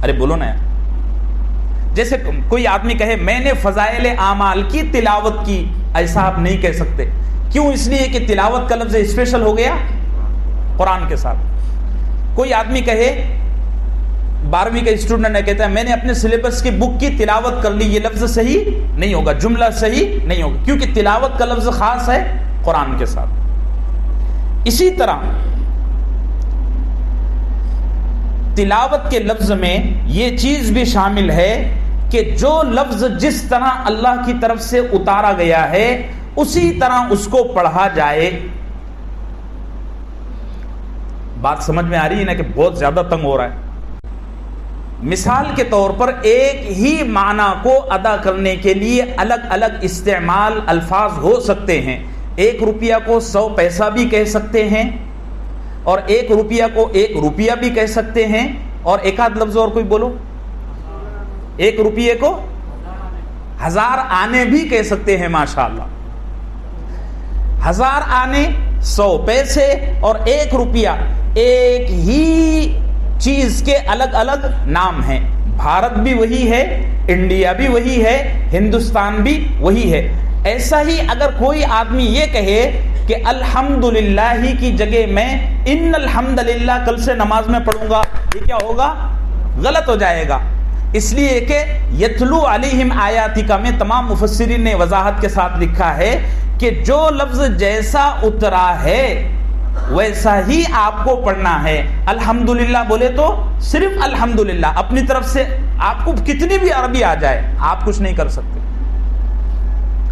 ارے بولو نا یار. جیسے کوئی آدمی کہے میں نے فضائل اعمال کی تلاوت کی، ایسا آپ نہیں کہہ سکتے. کیوں؟ اس لیے کہ تلاوت کا لفظ اسپیشل ہو گیا قرآن کے ساتھ. کوئی آدمی کہے 12ویں کا اسٹوڈنٹ ہے، کہتا ہے میں نے اپنے سلیبس کی بک کی تلاوت کر لی، یہ لفظ صحیح نہیں ہوگا، جملہ صحیح نہیں ہوگا، کیونکہ تلاوت کا لفظ خاص ہے قرآن کے ساتھ. اسی طرح تلاوت کے لفظ میں یہ چیز بھی شامل ہے کہ جو لفظ جس طرح اللہ کی طرف سے اتارا گیا ہے اسی طرح اس کو پڑھا جائے. بات سمجھ میں آ رہی ہے نا کہ بہت زیادہ تنگ ہو رہا ہے. مثال کے طور پر ایک ہی معنی کو ادا کرنے کے لیے الگ الگ استعمال الفاظ ہو سکتے ہیں. 1 روپیہ کو 100 پیسہ بھی کہہ سکتے ہیں، اور 1 روپیہ کو 1 روپیہ بھی کہہ سکتے ہیں. اور ایک آدھ لفظ اور کوئی بولو، 1 روپیے کو 1000 آنے بھی کہہ سکتے ہیں. ماشاءاللہ 1000 آنے، 100 پیسے اور 1 روپیہ، ایک ہی چیز کے الگ الگ نام ہیں. بھارت بھی وہی ہے، انڈیا بھی وہی ہے، ہندوستان بھی وہی ہے. ایسا ہی اگر کوئی آدمی یہ کہے کہ الحمدللہ کی جگہ میں ان الحمدللہ کل سے نماز میں پڑھوں گا، یہ کیا ہوگا؟ غلط ہو جائے گا. اس لیے کہ یتلو علیہم آیاتک میں تمام مفسرین نے وضاحت کے ساتھ لکھا ہے کہ جو لفظ جیسا اترا ہے ویسا ہی آپ کو پڑھنا ہے. الحمدللہ بولے تو صرف الحمدللہ، اپنی طرف سے آپ کو کتنی بھی عربی آ جائے آپ کچھ نہیں کر سکتے.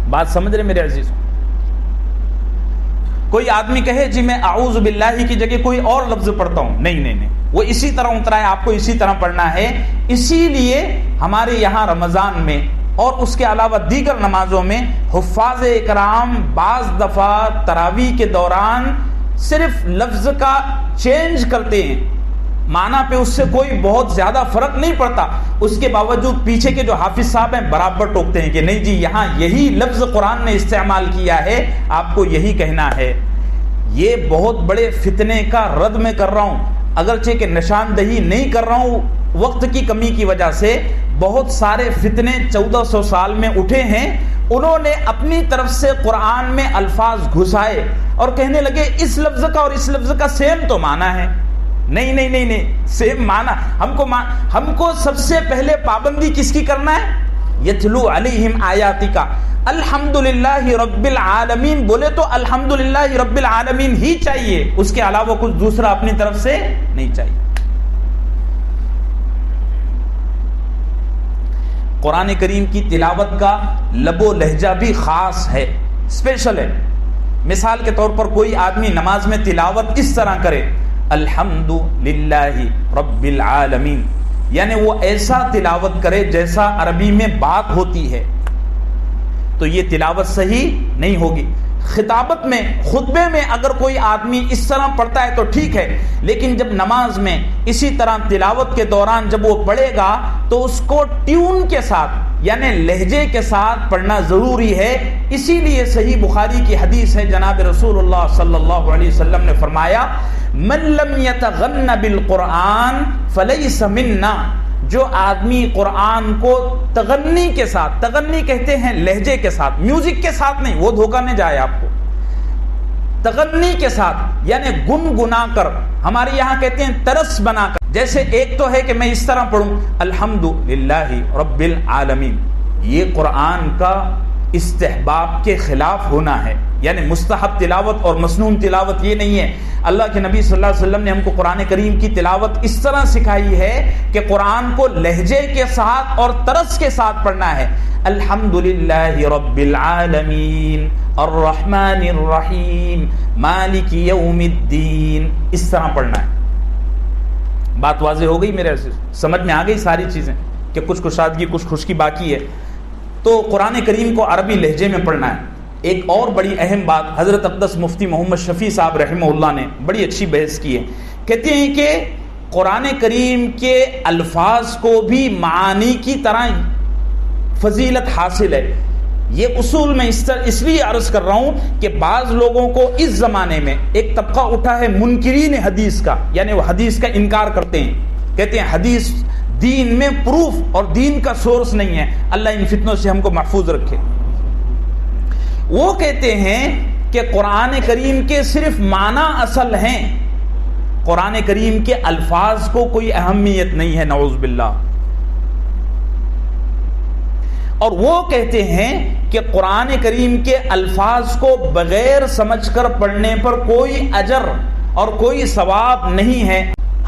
بات سمجھ رہے میرے عزیز؟ کوئی آدمی کہے جی میں اعوذ باللہ کی جگہ کوئی اور لفظ پڑھتا ہوں، نہیں، وہ اسی طرح اترا ہے، آپ کو اسی طرح پڑھنا ہے. اسی لیے ہمارے یہاں رمضان میں اور اس کے علاوہ دیگر نمازوں میں حفاظ اکرام بعض دفعہ تراویح کے دوران صرف لفظ کا چینج کرتے ہیں، معنی پہ اس سے کوئی بہت زیادہ فرق نہیں پڑتا. اس کے باوجود پیچھے کے جو حافظ صاحب ہیں برابر ٹوکتے ہیں کہ نہیں جی یہاں یہی لفظ قرآن نے استعمال کیا ہے، آپ کو یہی کہنا ہے. یہ بہت بڑے فتنے کا رد میں کر رہا ہوں، اگرچہ کہ نشاندہی نہیں کر رہا ہوں وقت کی کمی کی وجہ سے. بہت سارے فتنے 1400 سال میں اٹھے ہیں، انہوں نے اپنی طرف سے قرآن میں الفاظ گھسائے اور کہنے لگے اس لفظ کا اور اس لفظ کا سیم تو معنی ہے. نہیں سیم معنی. ہم کو سب سے پہلے پابندی کس کی کرنا ہے؟ یتلو علیہم آیاتک. الحمدللہ رب العالمین بولے تو الحمدللہ رب العالمین ہی چاہیے، اس کے علاوہ کچھ دوسرا اپنی طرف سے نہیں چاہیے. قرآن کریم کی تلاوت کا لب و لہجہ بھی خاص ہے، اسپیشل ہے. مثال کے طور پر کوئی آدمی نماز میں تلاوت اس طرح کرے الحمدللہ رب العالمین، یعنی وہ ایسا تلاوت کرے جیسا عربی میں بات ہوتی ہے، تو یہ تلاوت صحیح نہیں ہوگی. خطابت میں خطبے میں اگر کوئی آدمی اس طرح پڑھتا ہے تو ٹھیک ہے، لیکن جب نماز میں اسی طرح تلاوت کے دوران جب وہ پڑھے گا تو اس کو ٹیون کے ساتھ یعنی لہجے کے ساتھ پڑھنا ضروری ہے. اسی لیے صحیح بخاری کی حدیث ہے، جناب رسول اللہ صلی اللہ علیہ وسلم نے فرمایا من لم یتغن بالقرآن فلیس منا. جو آدمی قرآن کو تغنی کے ساتھ، تغنی کہتے ہیں لہجے کے ساتھ، میوزک کے ساتھ نہیں، وہ دھوکہ نہ جائے آپ کو. تغنی کے ساتھ یعنی گنگنا کر، ہمارے یہاں کہتے ہیں ترس بنا کر. جیسے ایک تو ہے کہ میں اس طرح پڑھوں الحمدللہ رب العالمین، یہ قرآن کا استحباب کے خلاف ہونا ہے، یعنی مستحب تلاوت اور مسنون تلاوت یہ نہیں ہے. اللہ کے نبی صلی اللہ علیہ وسلم نے ہم کو قرآن کریم کی تلاوت اس طرح سکھائی ہے کہ قرآن کو لہجے کے ساتھ اور طرز کے ساتھ پڑھنا ہے. الحمدللہ رب العالمین الرحمن الرحیم مالک یوم الدین، اس طرح پڑھنا ہے. بات واضح ہو گئی میرے عزیز؟ سمجھ میں آ گئی ساری چیزیں کہ کچھ کشادگی کچھ خشکی باقی ہے. تو قرآن کریم کو عربی لہجے میں پڑھنا ہے. ایک اور بڑی اہم بات حضرت اقدس مفتی محمد شفیع صاحب رحمہ اللہ نے بڑی اچھی بحث کی ہے. کہتے ہیں کہ قرآن کریم کے الفاظ کو بھی معانی کی طرح فضیلت حاصل ہے. یہ اصول میں اس لیے عرض کر رہا ہوں کہ بعض لوگوں کو اس زمانے میں ایک طبقہ اٹھا ہے منکرین حدیث کا، یعنی وہ حدیث کا انکار کرتے ہیں، کہتے ہیں حدیث دین میں پروف اور دین کا سورس نہیں ہے. اللہ ان فتنوں سے ہم کو محفوظ رکھے. وہ کہتے ہیں کہ قرآن کریم کے صرف معنی اصل ہیں، قرآن کریم کے الفاظ کو کوئی اہمیت نہیں ہے، نعوذ باللہ. اور وہ کہتے ہیں کہ قرآن کریم کے الفاظ کو بغیر سمجھ کر پڑھنے پر کوئی اجر اور کوئی ثواب نہیں ہے.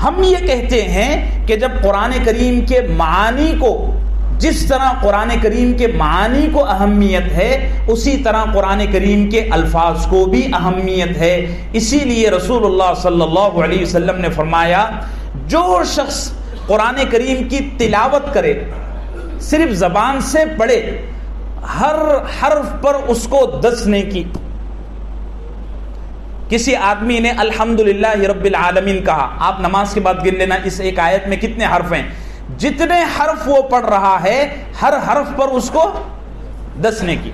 ہم یہ کہتے ہیں کہ جب قرآن کریم کے معانی کو، جس طرح قرآن کریم کے معانی کو اہمیت ہے اسی طرح قرآن کریم کے الفاظ کو بھی اہمیت ہے. اسی لیے رسول اللہ صلی اللہ علیہ وسلم نے فرمایا جو شخص قرآن کریم کی تلاوت کرے، صرف زبان سے پڑھے، ہر حرف پر اس کو 10 نیکی. کسی آدمی نے الحمدللہ رب العالمین کہا، آپ نماز کے بعد گن لینا اس ایک آیت میں کتنے حرف ہیں، جتنے حرف وہ پڑھ رہا ہے ہر حرف پر اس کو 10 نیکی.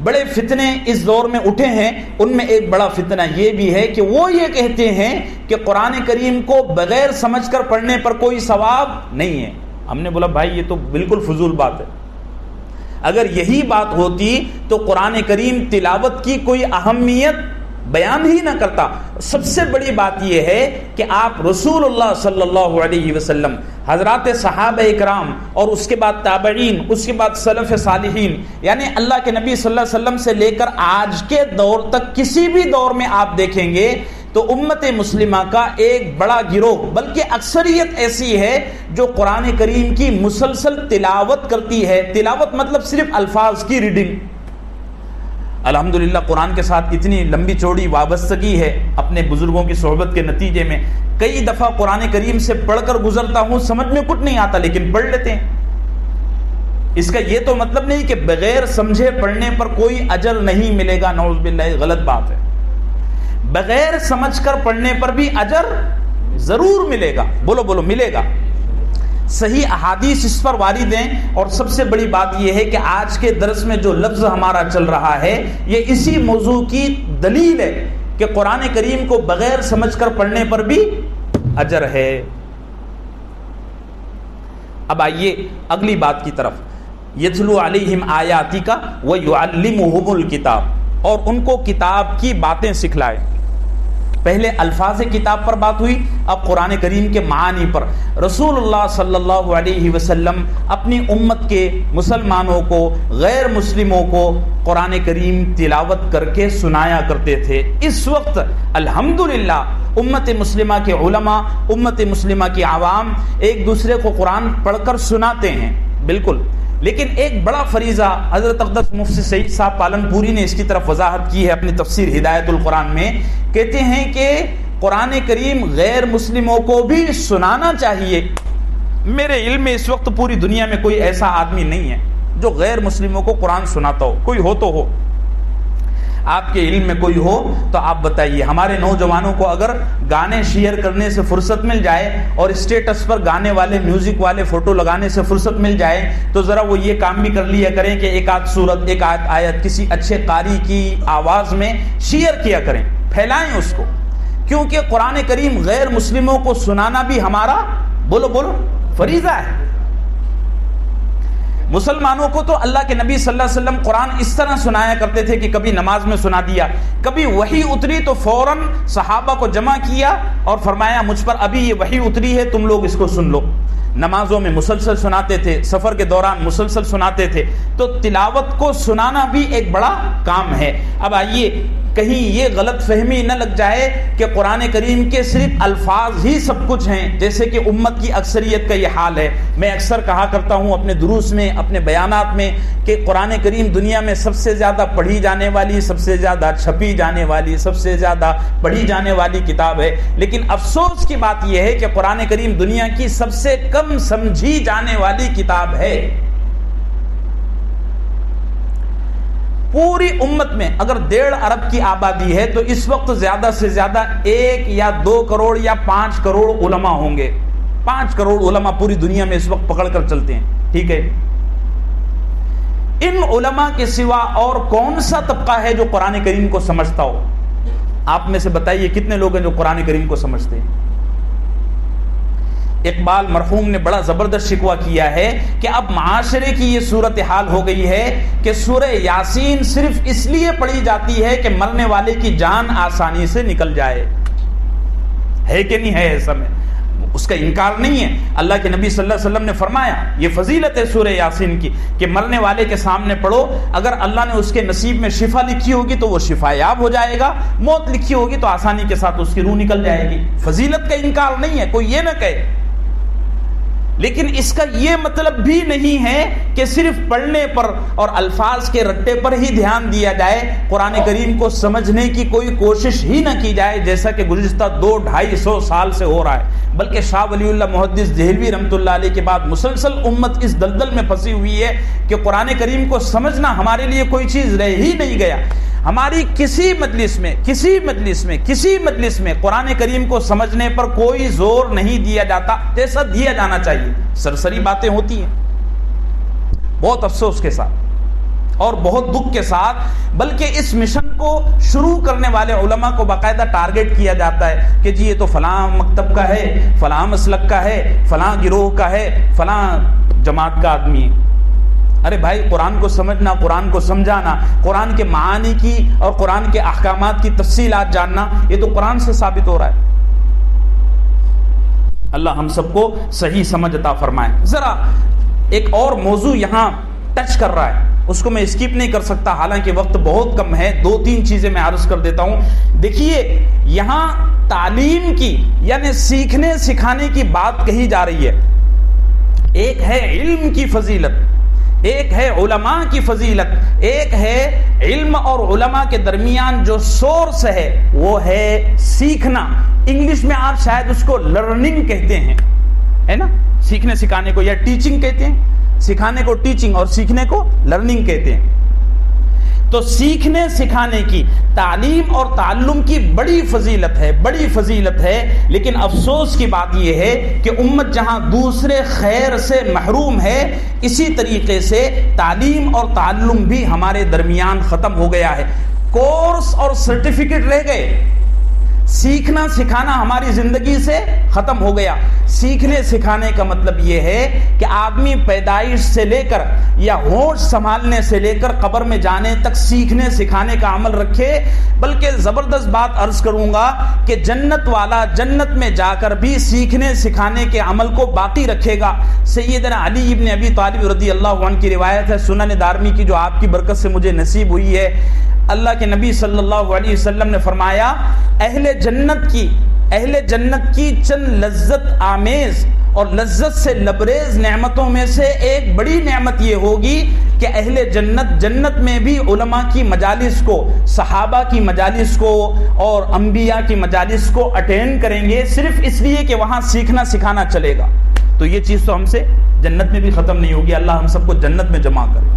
بڑے فتنے اس دور میں اٹھے ہیں، ان میں ایک بڑا فتنہ یہ بھی ہے کہ وہ یہ کہتے ہیں کہ قرآن کریم کو بغیر سمجھ کر پڑھنے پر کوئی ثواب نہیں ہے. ہم نے بولا بھائی یہ تو بالکل فضول بات ہے. اگر یہی بات ہوتی تو قرآن کریم تلاوت کی کوئی اہمیت بیان ہی نہ کرتا. سب سے بڑی بات یہ ہے کہ آپ رسول اللہ صلی اللہ علیہ وسلم، حضرات صحابہ اکرام، اور اس کے بعد تابعین، اس کے بعد سلف صالحین، یعنی اللہ کے نبی صلی اللہ علیہ وسلم سے لے کر آج کے دور تک کسی بھی دور میں آپ دیکھیں گے تو امت مسلمہ کا ایک بڑا گروہ، بلکہ اکثریت ایسی ہے جو قرآن کریم کی مسلسل تلاوت کرتی ہے. تلاوت مطلب صرف الفاظ کی ریڈنگ. الحمدللہ قرآن کے ساتھ اتنی لمبی چوڑی وابستگی ہے اپنے بزرگوں کی صحبت کے نتیجے میں. کئی دفعہ قرآن کریم سے پڑھ کر گزرتا ہوں، سمجھ میں کچھ نہیں آتا لیکن پڑھ لیتے ہیں. اس کا یہ تو مطلب نہیں کہ بغیر سمجھے پڑھنے پر کوئی اجر نہیں ملے گا، نعوذ باللہ، غلط بات ہے. بغیر سمجھ کر پڑھنے پر بھی اجر ضرور ملے گا. بولو بولو، ملے گا. صحیح احادیث اس پر وارد ہیں. اور سب سے بڑی بات یہ ہے کہ آج کے درس میں جو لفظ ہمارا چل رہا ہے یہ اسی موضوع کی دلیل ہے کہ قرآن کریم کو بغیر سمجھ کر پڑھنے پر بھی اجر ہے. اب آئیے اگلی بات کی طرف. یتلو علیہم آیاتک ویعلمہم الکتاب، اور ان کو کتاب کی باتیں سکھلائے. پہلے الفاظ کتاب پر بات ہوئی، اب قرآن کریم کے معانی پر. رسول اللہ صلی اللہ علیہ وسلم اپنی امت کے مسلمانوں کو، غیر مسلموں کو قرآن کریم تلاوت کر کے سنایا کرتے تھے. اس وقت الحمدللہ امت مسلمہ کے علماء، امت مسلمہ کی عوام ایک دوسرے کو قرآن پڑھ کر سناتے ہیں، بالکل. لیکن ایک بڑا فریضہ حضرت اقدس مفتی سعید صاحب پالن پوری نے اس کی طرف وضاحت کی ہے اپنی تفسیر ہدایت القرآن میں. کہتے ہیں کہ قرآن کریم غیر مسلموں کو بھی سنانا چاہیے. میرے علم میں اس وقت پوری دنیا میں کوئی ایسا آدمی نہیں ہے جو غیر مسلموں کو قرآن سناتا ہو. کوئی ہو تو ہو، آپ کے علم میں کوئی ہو تو آپ بتائیے. ہمارے نوجوانوں کو اگر گانے شیئر کرنے سے فرصت مل جائے اور اسٹیٹس پر گانے والے، میوزک والے فوٹو لگانے سے فرصت مل جائے تو ذرا وہ یہ کام بھی کر لیا کریں کہ ایک آدھ سورت، ایک آدھ آیت کسی اچھے قاری کی آواز میں شیئر کیا کریں، پھیلائیں اس کو. کیونکہ قرآن کریم غیر مسلموں کو سنانا بھی ہمارا، بولو بولو، فریضہ ہے. مسلمانوں کو تو اللہ کے نبی صلی اللہ علیہ وسلم قرآن اس طرح سنایا کرتے تھے کہ کبھی نماز میں سنا دیا، کبھی وحی اتری تو فوراً صحابہ کو جمع کیا اور فرمایا مجھ پر ابھی یہ وحی اتری ہے، تم لوگ اس کو سن لو. نمازوں میں مسلسل سناتے تھے، سفر کے دوران مسلسل سناتے تھے. تو تلاوت کو سنانا بھی ایک بڑا کام ہے. اب آئیے کہیں یہ غلط فہمی نہ لگ جائے کہ قرآن کریم کے صرف الفاظ ہی سب کچھ ہیں، جیسے کہ امت کی اکثریت کا یہ حال ہے. میں اکثر کہا کرتا ہوں اپنے دروس میں، اپنے بیانات میں کہ قرآن کریم دنیا میں سب سے زیادہ پڑھی جانے والی، سب سے زیادہ چھپی جانے والی، سب سے زیادہ پڑھی جانے والی کتاب ہے. لیکن افسوس کی بات یہ ہے کہ قرآن کریم دنیا کی سب سے کم سمجھی جانے والی کتاب ہے. پوری امت میں اگر 1.5 ارب کی آبادی ہے تو اس وقت زیادہ سے زیادہ 1 یا 2 کروڑ یا 5 کروڑ علماء ہوں گے. 5 کروڑ علماء پوری دنیا میں اس وقت پکڑ کر چلتے ہیں، ٹھیک ہے. ان علماء کے سوا اور کون سا طبقہ ہے جو قرآن کریم کو سمجھتا ہو؟ آپ میں سے بتائیے کتنے لوگ ہیں جو قرآن کریم کو سمجھتے ہیں؟ اقبال مرحوم نے بڑا زبردست شکوہ کیا ہے کہ اب معاشرے کی یہ صورتحال ہو گئی ہے کہ سورہ یاسین صرف اس لیے پڑھی جاتی ہے کہ مرنے والے کی جان آسانی سے نکل جائے. ہے کہ نہیں ہے؟ ایسا میں اس کا انکار نہیں ہے. اللہ کے نبی صلی اللہ علیہ وسلم نے فرمایا یہ فضیلت ہے سورہ یاسین کی کہ مرنے والے کے سامنے پڑھو، اگر اللہ نے اس کے نصیب میں شفا لکھی ہوگی تو وہ شفا یاب ہو جائے گا، موت لکھی ہوگی تو آسانی کے ساتھ اس کی روح نکل جائے گی. فضیلت کا انکار نہیں ہے، کوئی یہ نہ کہے. لیکن اس کا یہ مطلب بھی نہیں ہے کہ صرف پڑھنے پر اور الفاظ کے رٹے پر ہی دھیان دیا جائے، قرآن کریم کو سمجھنے کی کوئی کوشش ہی نہ کی جائے، جیسا کہ گزشتہ 200-250 سال سے ہو رہا ہے. بلکہ شاہ ولی اللہ محدث دہلوی رحمۃ اللہ علیہ کے بعد مسلسل امت اس دلدل میں پھنسی ہوئی ہے کہ قرآن کریم کو سمجھنا ہمارے لیے کوئی چیز رہ ہی نہیں گیا. ہماری کسی مجلس میں قرآن کریم کو سمجھنے پر کوئی زور نہیں دیا جاتا جیسا دیا جانا چاہیے. سرسری باتیں ہوتی ہیں، بہت افسوس کے ساتھ اور بہت دکھ کے ساتھ. بلکہ اس مشن کو شروع کرنے والے علماء کو باقاعدہ ٹارگٹ کیا جاتا ہے کہ جی یہ تو فلاں مکتب کا ہے، فلاں مسلک کا ہے، فلاں گروہ کا ہے، فلاں جماعت کا آدمی ہے. ارے بھائی قرآن کو سمجھنا، قرآن کو سمجھانا، قرآن کے معانی کی اور قرآن کے احکامات کی تفصیلات جاننا، یہ تو قرآن سے ثابت ہو رہا ہے۔ اللہ ہم سب کو صحیح سمجھ عطا فرمائے۔ ذرا ایک اور موضوع یہاں ٹچ کر رہا ہے، اس کو میں اسکپ نہیں کر سکتا، حالانکہ وقت بہت کم ہے، 2-3 چیزیں میں عرض کر دیتا ہوں۔ دیکھیے یہاں تعلیم کی یعنی سیکھنے سکھانے کی بات کہی جا رہی ہے۔ ایک ہے علم کی فضیلت، ایک ہے علماء کی فضیلت، ایک ہے علم اور علماء کے درمیان جو سورس ہے وہ ہے سیکھنا۔ انگلش میں آپ شاید اس کو لرننگ کہتے ہیں، ہے نا، سیکھنے سکھانے کو یا ٹیچنگ کہتے ہیں، سکھانے کو ٹیچنگ اور سیکھنے کو لرننگ کہتے ہیں۔ تو سیکھنے سکھانے کی، تعلیم اور تعلم کی بڑی فضیلت ہے، بڑی فضیلت ہے، لیکن افسوس کی بات یہ ہے کہ امت جہاں دوسرے خیر سے محروم ہے، اسی طریقے سے تعلیم اور تعلم بھی ہمارے درمیان ختم ہو گیا ہے۔ کورس اور سرٹیفکیٹ رہ گئے، سیکھنا سکھانا ہماری زندگی سے ختم ہو گیا۔ سیکھنے سکھانے کا مطلب یہ ہے کہ آدمی پیدائش سے لے کر یا ہوش سنبھالنے سے لے کر قبر میں جانے تک سیکھنے سکھانے کا عمل رکھے۔ بلکہ زبردست بات عرض کروں گا کہ جنت والا جنت میں جا کر بھی سیکھنے سکھانے کے عمل کو باقی رکھے گا۔ سیدنا علی ابن ابی طالب رضی اللہ عنہ کی روایت ہے سنن دارمی کی، جو آپ کی برکت سے مجھے نصیب ہوئی ہے۔ اللہ کے نبی صلی اللہ علیہ وسلم نے فرمایا اہل جنت کی چند لذت آمیز اور لذت سے لبریز نعمتوں میں سے ایک بڑی نعمت یہ ہوگی کہ اہل جنت میں بھی علماء کی مجالس کو، صحابہ کی مجالس کو اور انبیاء کی مجالس کو اٹینڈ کریں گے، صرف اس لیے کہ وہاں سیکھنا سکھانا چلے گا۔ تو یہ چیز تو ہم سے جنت میں بھی ختم نہیں ہوگی، اللہ ہم سب کو جنت میں جمع کرے۔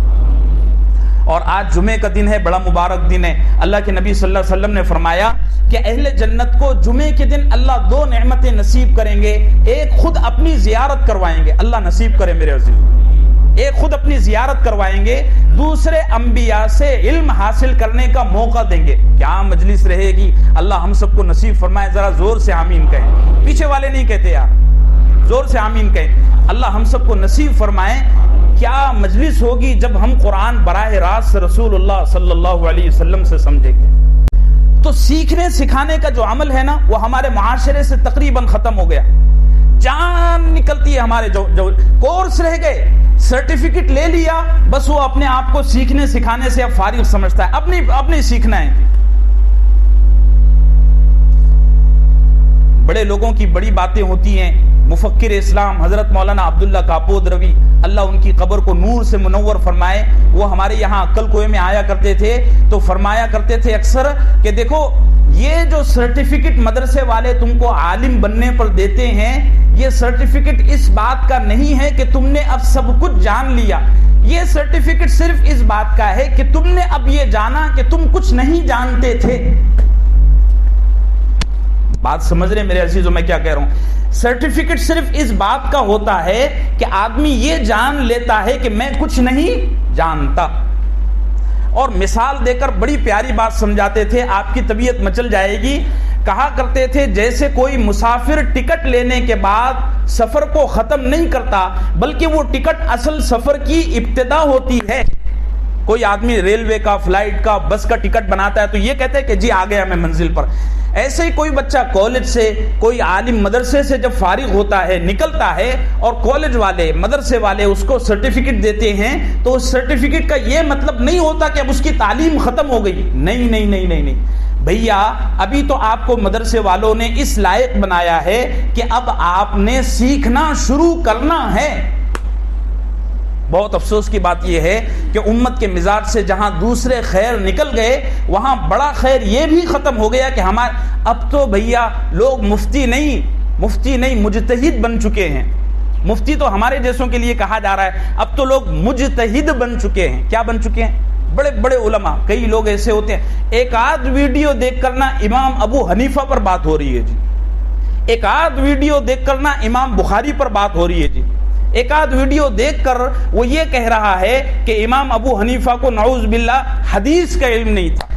اور آج جمعے کا دن ہے، بڑا مبارک دن ہے۔ اللہ کے نبی صلی اللہ علیہ وسلم نے فرمایا کہ اہل جنت کو جمعے کے دن اللہ 2 نعمتیں نصیب کریں گے، ایک خود اپنی زیارت کروائیں گے، اللہ نصیب کرے میرے عزیز، ایک خود اپنی زیارت کروائیں گے، دوسرے انبیاء سے علم حاصل کرنے کا موقع دیں گے۔ کیا مجلس رہے گی، اللہ ہم سب کو نصیب فرمائے۔ ذرا زور سے آمین کہیں، پیچھے والے نہیں کہتے یار، زور سے آمین کہیں، اللہ ہم سب کو نصیب فرمائے۔ کیا مجلس ہوگی جب ہم قرآن براہ راست رسول اللہ صلی اللہ علیہ وسلم سے سمجھیں گے۔ تو سیکھنے سکھانے کا جو عمل ہے نا وہ ہمارے معاشرے سے تقریباً ختم ہو گیا، جان نکلتی ہے ہمارے۔ جو کورس رہ گئے، سرٹیفکیٹ لے لیا، بس وہ اپنے آپ کو سیکھنے سکھانے سے اب فارغ سمجھتا ہے، اپنی سیکھنا ہے۔ بڑے لوگوں کی بڑی باتیں ہوتی ہیں، مفکر اسلام حضرت مولانا عبداللہ کاپود روی اللہ ان کی قبر کو نور سے منور فرمائے، وہ ہمارے یہاں عقل کوئے میں آیا کرتے تھے تو فرمایا کرتے تھے اکثر کہ دیکھو یہ جو سرٹیفکیٹ مدرسے والے تم کو عالم بننے پر دیتے ہیں، یہ سرٹیفکیٹ اس بات کا نہیں ہے کہ تم نے اب سب کچھ جان لیا، یہ سرٹیفکیٹ صرف اس بات کا ہے کہ تم نے اب یہ جانا کہ تم کچھ نہیں جانتے تھے۔ بات سمجھ رہے میرے عزیزوں میں کیا کہہ رہا ہوں؟ سرٹیفکیٹ صرف اس بات کا ہوتا ہے کہ آدمی یہ جان لیتا ہے کہ میں کچھ نہیں جانتا۔ اور مثال دے کر بڑی پیاری بات سمجھاتے تھے، آپ کی طبیعت مچل جائے گی۔ کہا کرتے تھے جیسے کوئی مسافر ٹکٹ لینے کے بعد سفر کو ختم نہیں کرتا بلکہ وہ ٹکٹ اصل سفر کی ابتدا ہوتی ہے۔ کوئی آدمی ریلوے کا، فلائٹ کا، بس کا ٹکٹ بناتا ہے تو یہ کہتے ہیں کہ جی آ گیا میں منزل پر۔ ایسے ہی کوئی بچہ کالج سے، کوئی عالم مدرسے سے جب فارغ ہوتا ہے، نکلتا ہے، اور کالج والے مدرسے والے اس کو سرٹیفکیٹ دیتے ہیں تو اس سرٹیفکیٹ کا یہ مطلب نہیں ہوتا کہ اب اس کی تعلیم ختم ہو گئی۔ نہیں نہیں نہیں نہیں نہیں بھیا، ابھی تو آپ کو مدرسے والوں نے اس لائق بنایا ہے کہ اب آپ نے سیکھنا شروع کرنا ہے۔ بہت افسوس کی بات یہ ہے کہ امت کے مزاج سے جہاں دوسرے خیر نکل گئے وہاں بڑا خیر یہ بھی ختم ہو گیا کہ اب تو بھیا لوگ مفتی نہیں مجتہد بن چکے ہیں۔ مفتی تو ہمارے جیسوں کے لیے کہا جا رہا ہے، اب تو لوگ مجتہد بن چکے ہیں۔ کیا بن چکے ہیں؟ بڑے بڑے علماء۔ کئی لوگ ایسے ہوتے ہیں، ایک آدھ ویڈیو دیکھ کر نا امام ابو حنیفہ پر بات ہو رہی ہے جی، ایک آدھ ویڈیو دیکھ کر نا امام بخاری پر بات ہو رہی ہے جی، ایک آدھ ویڈیو دیکھ کر وہ یہ کہہ رہا ہے کہ امام ابو حنیفہ کو نعوذ باللہ حدیث کا علم نہیں تھا،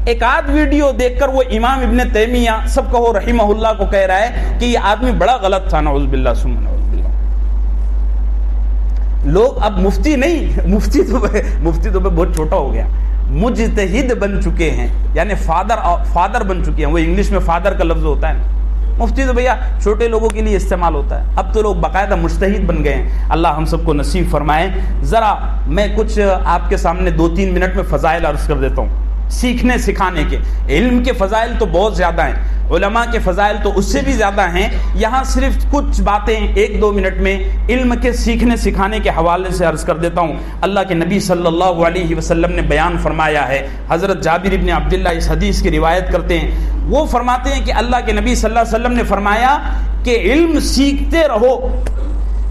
ایک آدھ ویڈیو دیکھ کر وہ امام ابن تیمیہ سب کہو رحمہ اللہ کو کہہ رہا ہے کہ یہ آدمی بڑا غلط تھا، نعوذ باللہ ثم نعوذ باللہ۔ لوگ اب مفتی نہیں، مفتی تو بہت چھوٹا ہو گیا، مجتہد بن چکے ہیں، یعنی فادر بن چکے ہیں. وہ انگلش میں فادر کا لفظ ہوتا ہے نا، مفتی تو بھیا چھوٹے لوگوں کے لیے استعمال ہوتا ہے. اب تو لوگ باقاعدہ مجتہد بن گئے ہیں. اللہ ہم سب کو نصیب فرمائے. ذرا میں کچھ آپ کے سامنے 2-3 منٹ میں فضائل عرض کر دیتا ہوں سیکھنے سکھانے کے. علم کے فضائل تو بہت زیادہ ہیں، علماء کے فضائل تو اس سے بھی زیادہ ہیں. یہاں صرف کچھ باتیں 1-2 منٹ میں علم کے سیکھنے سکھانے کے حوالے سے عرض کر دیتا ہوں. اللہ کے نبی صلی اللہ علیہ وسلم نے بیان فرمایا ہے، حضرت جابر ابن عبداللہ اس حدیث کی روایت کرتے ہیں. وہ فرماتے ہیں کہ اللہ کے نبی صلی اللہ علیہ وسلم نے فرمایا کہ علم سیکھتے رہو،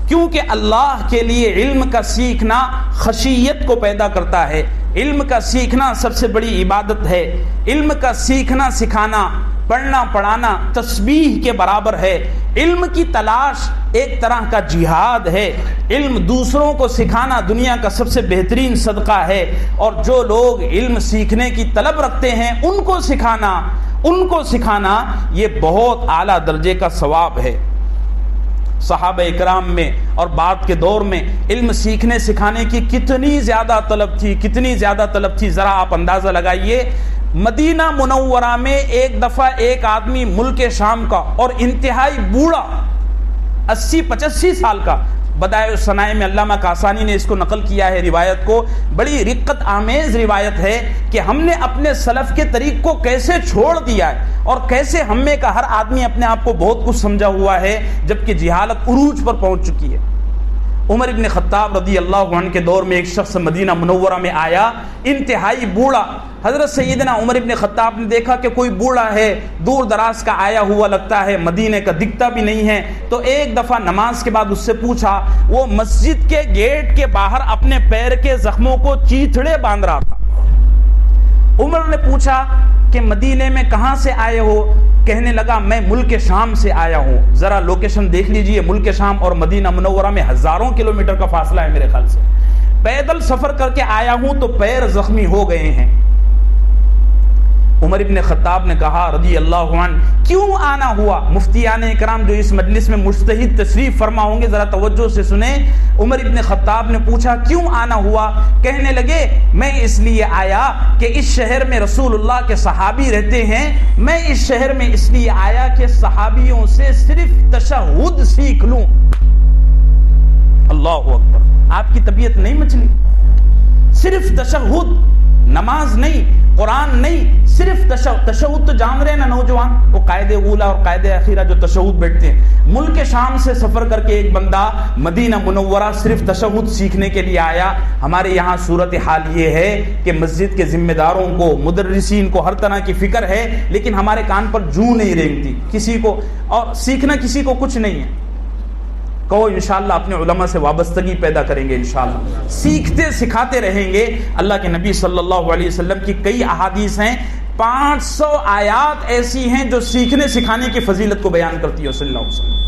کیونکہ اللہ کے لیے علم کا سیکھنا خشیت کو پیدا کرتا ہے. علم کا سیکھنا سب سے بڑی عبادت ہے. علم کا سیکھنا سکھانا، پڑھنا پڑھانا تسبیح کے برابر ہے. علم کی تلاش ایک طرح کا جہاد ہے. علم دوسروں کو سکھانا دنیا کا سب سے بہترین صدقہ ہے. اور جو لوگ علم سیکھنے کی طلب رکھتے ہیں ان کو سکھانا یہ بہت اعلیٰ درجے کا ثواب ہے. صحابہ اکرام میں اور بعد کے دور میں علم سیکھنے سکھانے کی کتنی زیادہ طلب تھی. ذرا آپ اندازہ لگائیے، مدینہ منورہ میں ایک دفعہ ایک آدمی ملک شام کا اور انتہائی بوڑھا 80-85 سال کا، بدائع الصنائع میں علامہ کاسانی نے اس کو نقل کیا ہے روایت کو. بڑی رقت آمیز روایت ہے کہ ہم نے اپنے سلف کے طریق کو کیسے چھوڑ دیا ہے اور کیسے ہم میں کا ہر آدمی اپنے آپ کو بہت کچھ سمجھا ہوا ہے جبکہ جہالت عروج پر پہنچ چکی ہے. عمر ابن خطاب رضی اللہ عنہ کے دور میں ایک شخص مدینہ منورہ میں آیا، انتہائی بوڑھا. حضرت سیدنا عمر ابن خطاب نے دیکھا کہ کوئی بوڑھا ہے، دور دراز کا آیا ہوا لگتا ہے، مدینے کا دکھتا بھی نہیں ہے. تو ایک دفعہ نماز کے بعد اس سے پوچھا. وہ مسجد کے گیٹ کے باہر اپنے پیر کے زخموں کو چیتھڑے باندھ رہا تھا. عمر نے پوچھا کہ مدینے میں کہاں سے آئے ہو؟ کہنے لگا میں ملک شام سے آیا ہوں. ذرا لوکیشن دیکھ لیجئے، ملک شام اور مدینہ منورہ میں ہزاروں کلومیٹر کا فاصلہ ہے میرے خیال سے. پیدل سفر کر کے آیا ہوں تو پیر زخمی ہو گئے ہیں. عمر ابن خطاب نے کہا رضی اللہ عنہ، کیوں آنا ہوا؟ مفتیان اکرام جو اس مجلس میں مجتہد تشریف فرما ہوں گے ذرا توجہ سے سنیں. عمر ابن خطاب نے پوچھا کیوں آنا ہوا؟ کہنے لگے میں اس لیے آیا کہ اس شہر میں رسول اللہ کے صحابی رہتے ہیں. میں اس شہر میں اس لیے آیا کہ صحابیوں سے صرف تشہد سیکھ لوں. اللہ اکبر. آپ کی طبیعت نہیں مچلی؟ صرف تشہد، نماز نہیں، قرآن نہیں، صرف تشہد تو جان رہے ہیں نا نوجوان، وہ قائد اولا اور قائد اخیرہ جو تشہد بیٹھتے ہیں. ملک شام سے سفر کر کے ایک بندہ مدینہ منورہ صرف تشہد سیکھنے کے لیے آیا. ہمارے یہاں صورتحال یہ ہے کہ مسجد کے ذمہ داروں کو، مدرسین کو ہر طرح کی فکر ہے، لیکن ہمارے کان پر جوں نہیں رینگتی کسی کو، اور سیکھنا کسی کو کچھ نہیں ہے. کہو انشاءاللہ اپنے علماء سے وابستگی پیدا کریں گے، انشاءاللہ سیکھتے سکھاتے رہیں گے. اللہ کے نبی صلی اللہ علیہ وسلم کی کئی احادیث ہیں، 500 آیات ایسی ہیں جو سیکھنے سکھانے کی فضیلت کو بیان کرتی ہے صلی اللہ علیہ وسلم.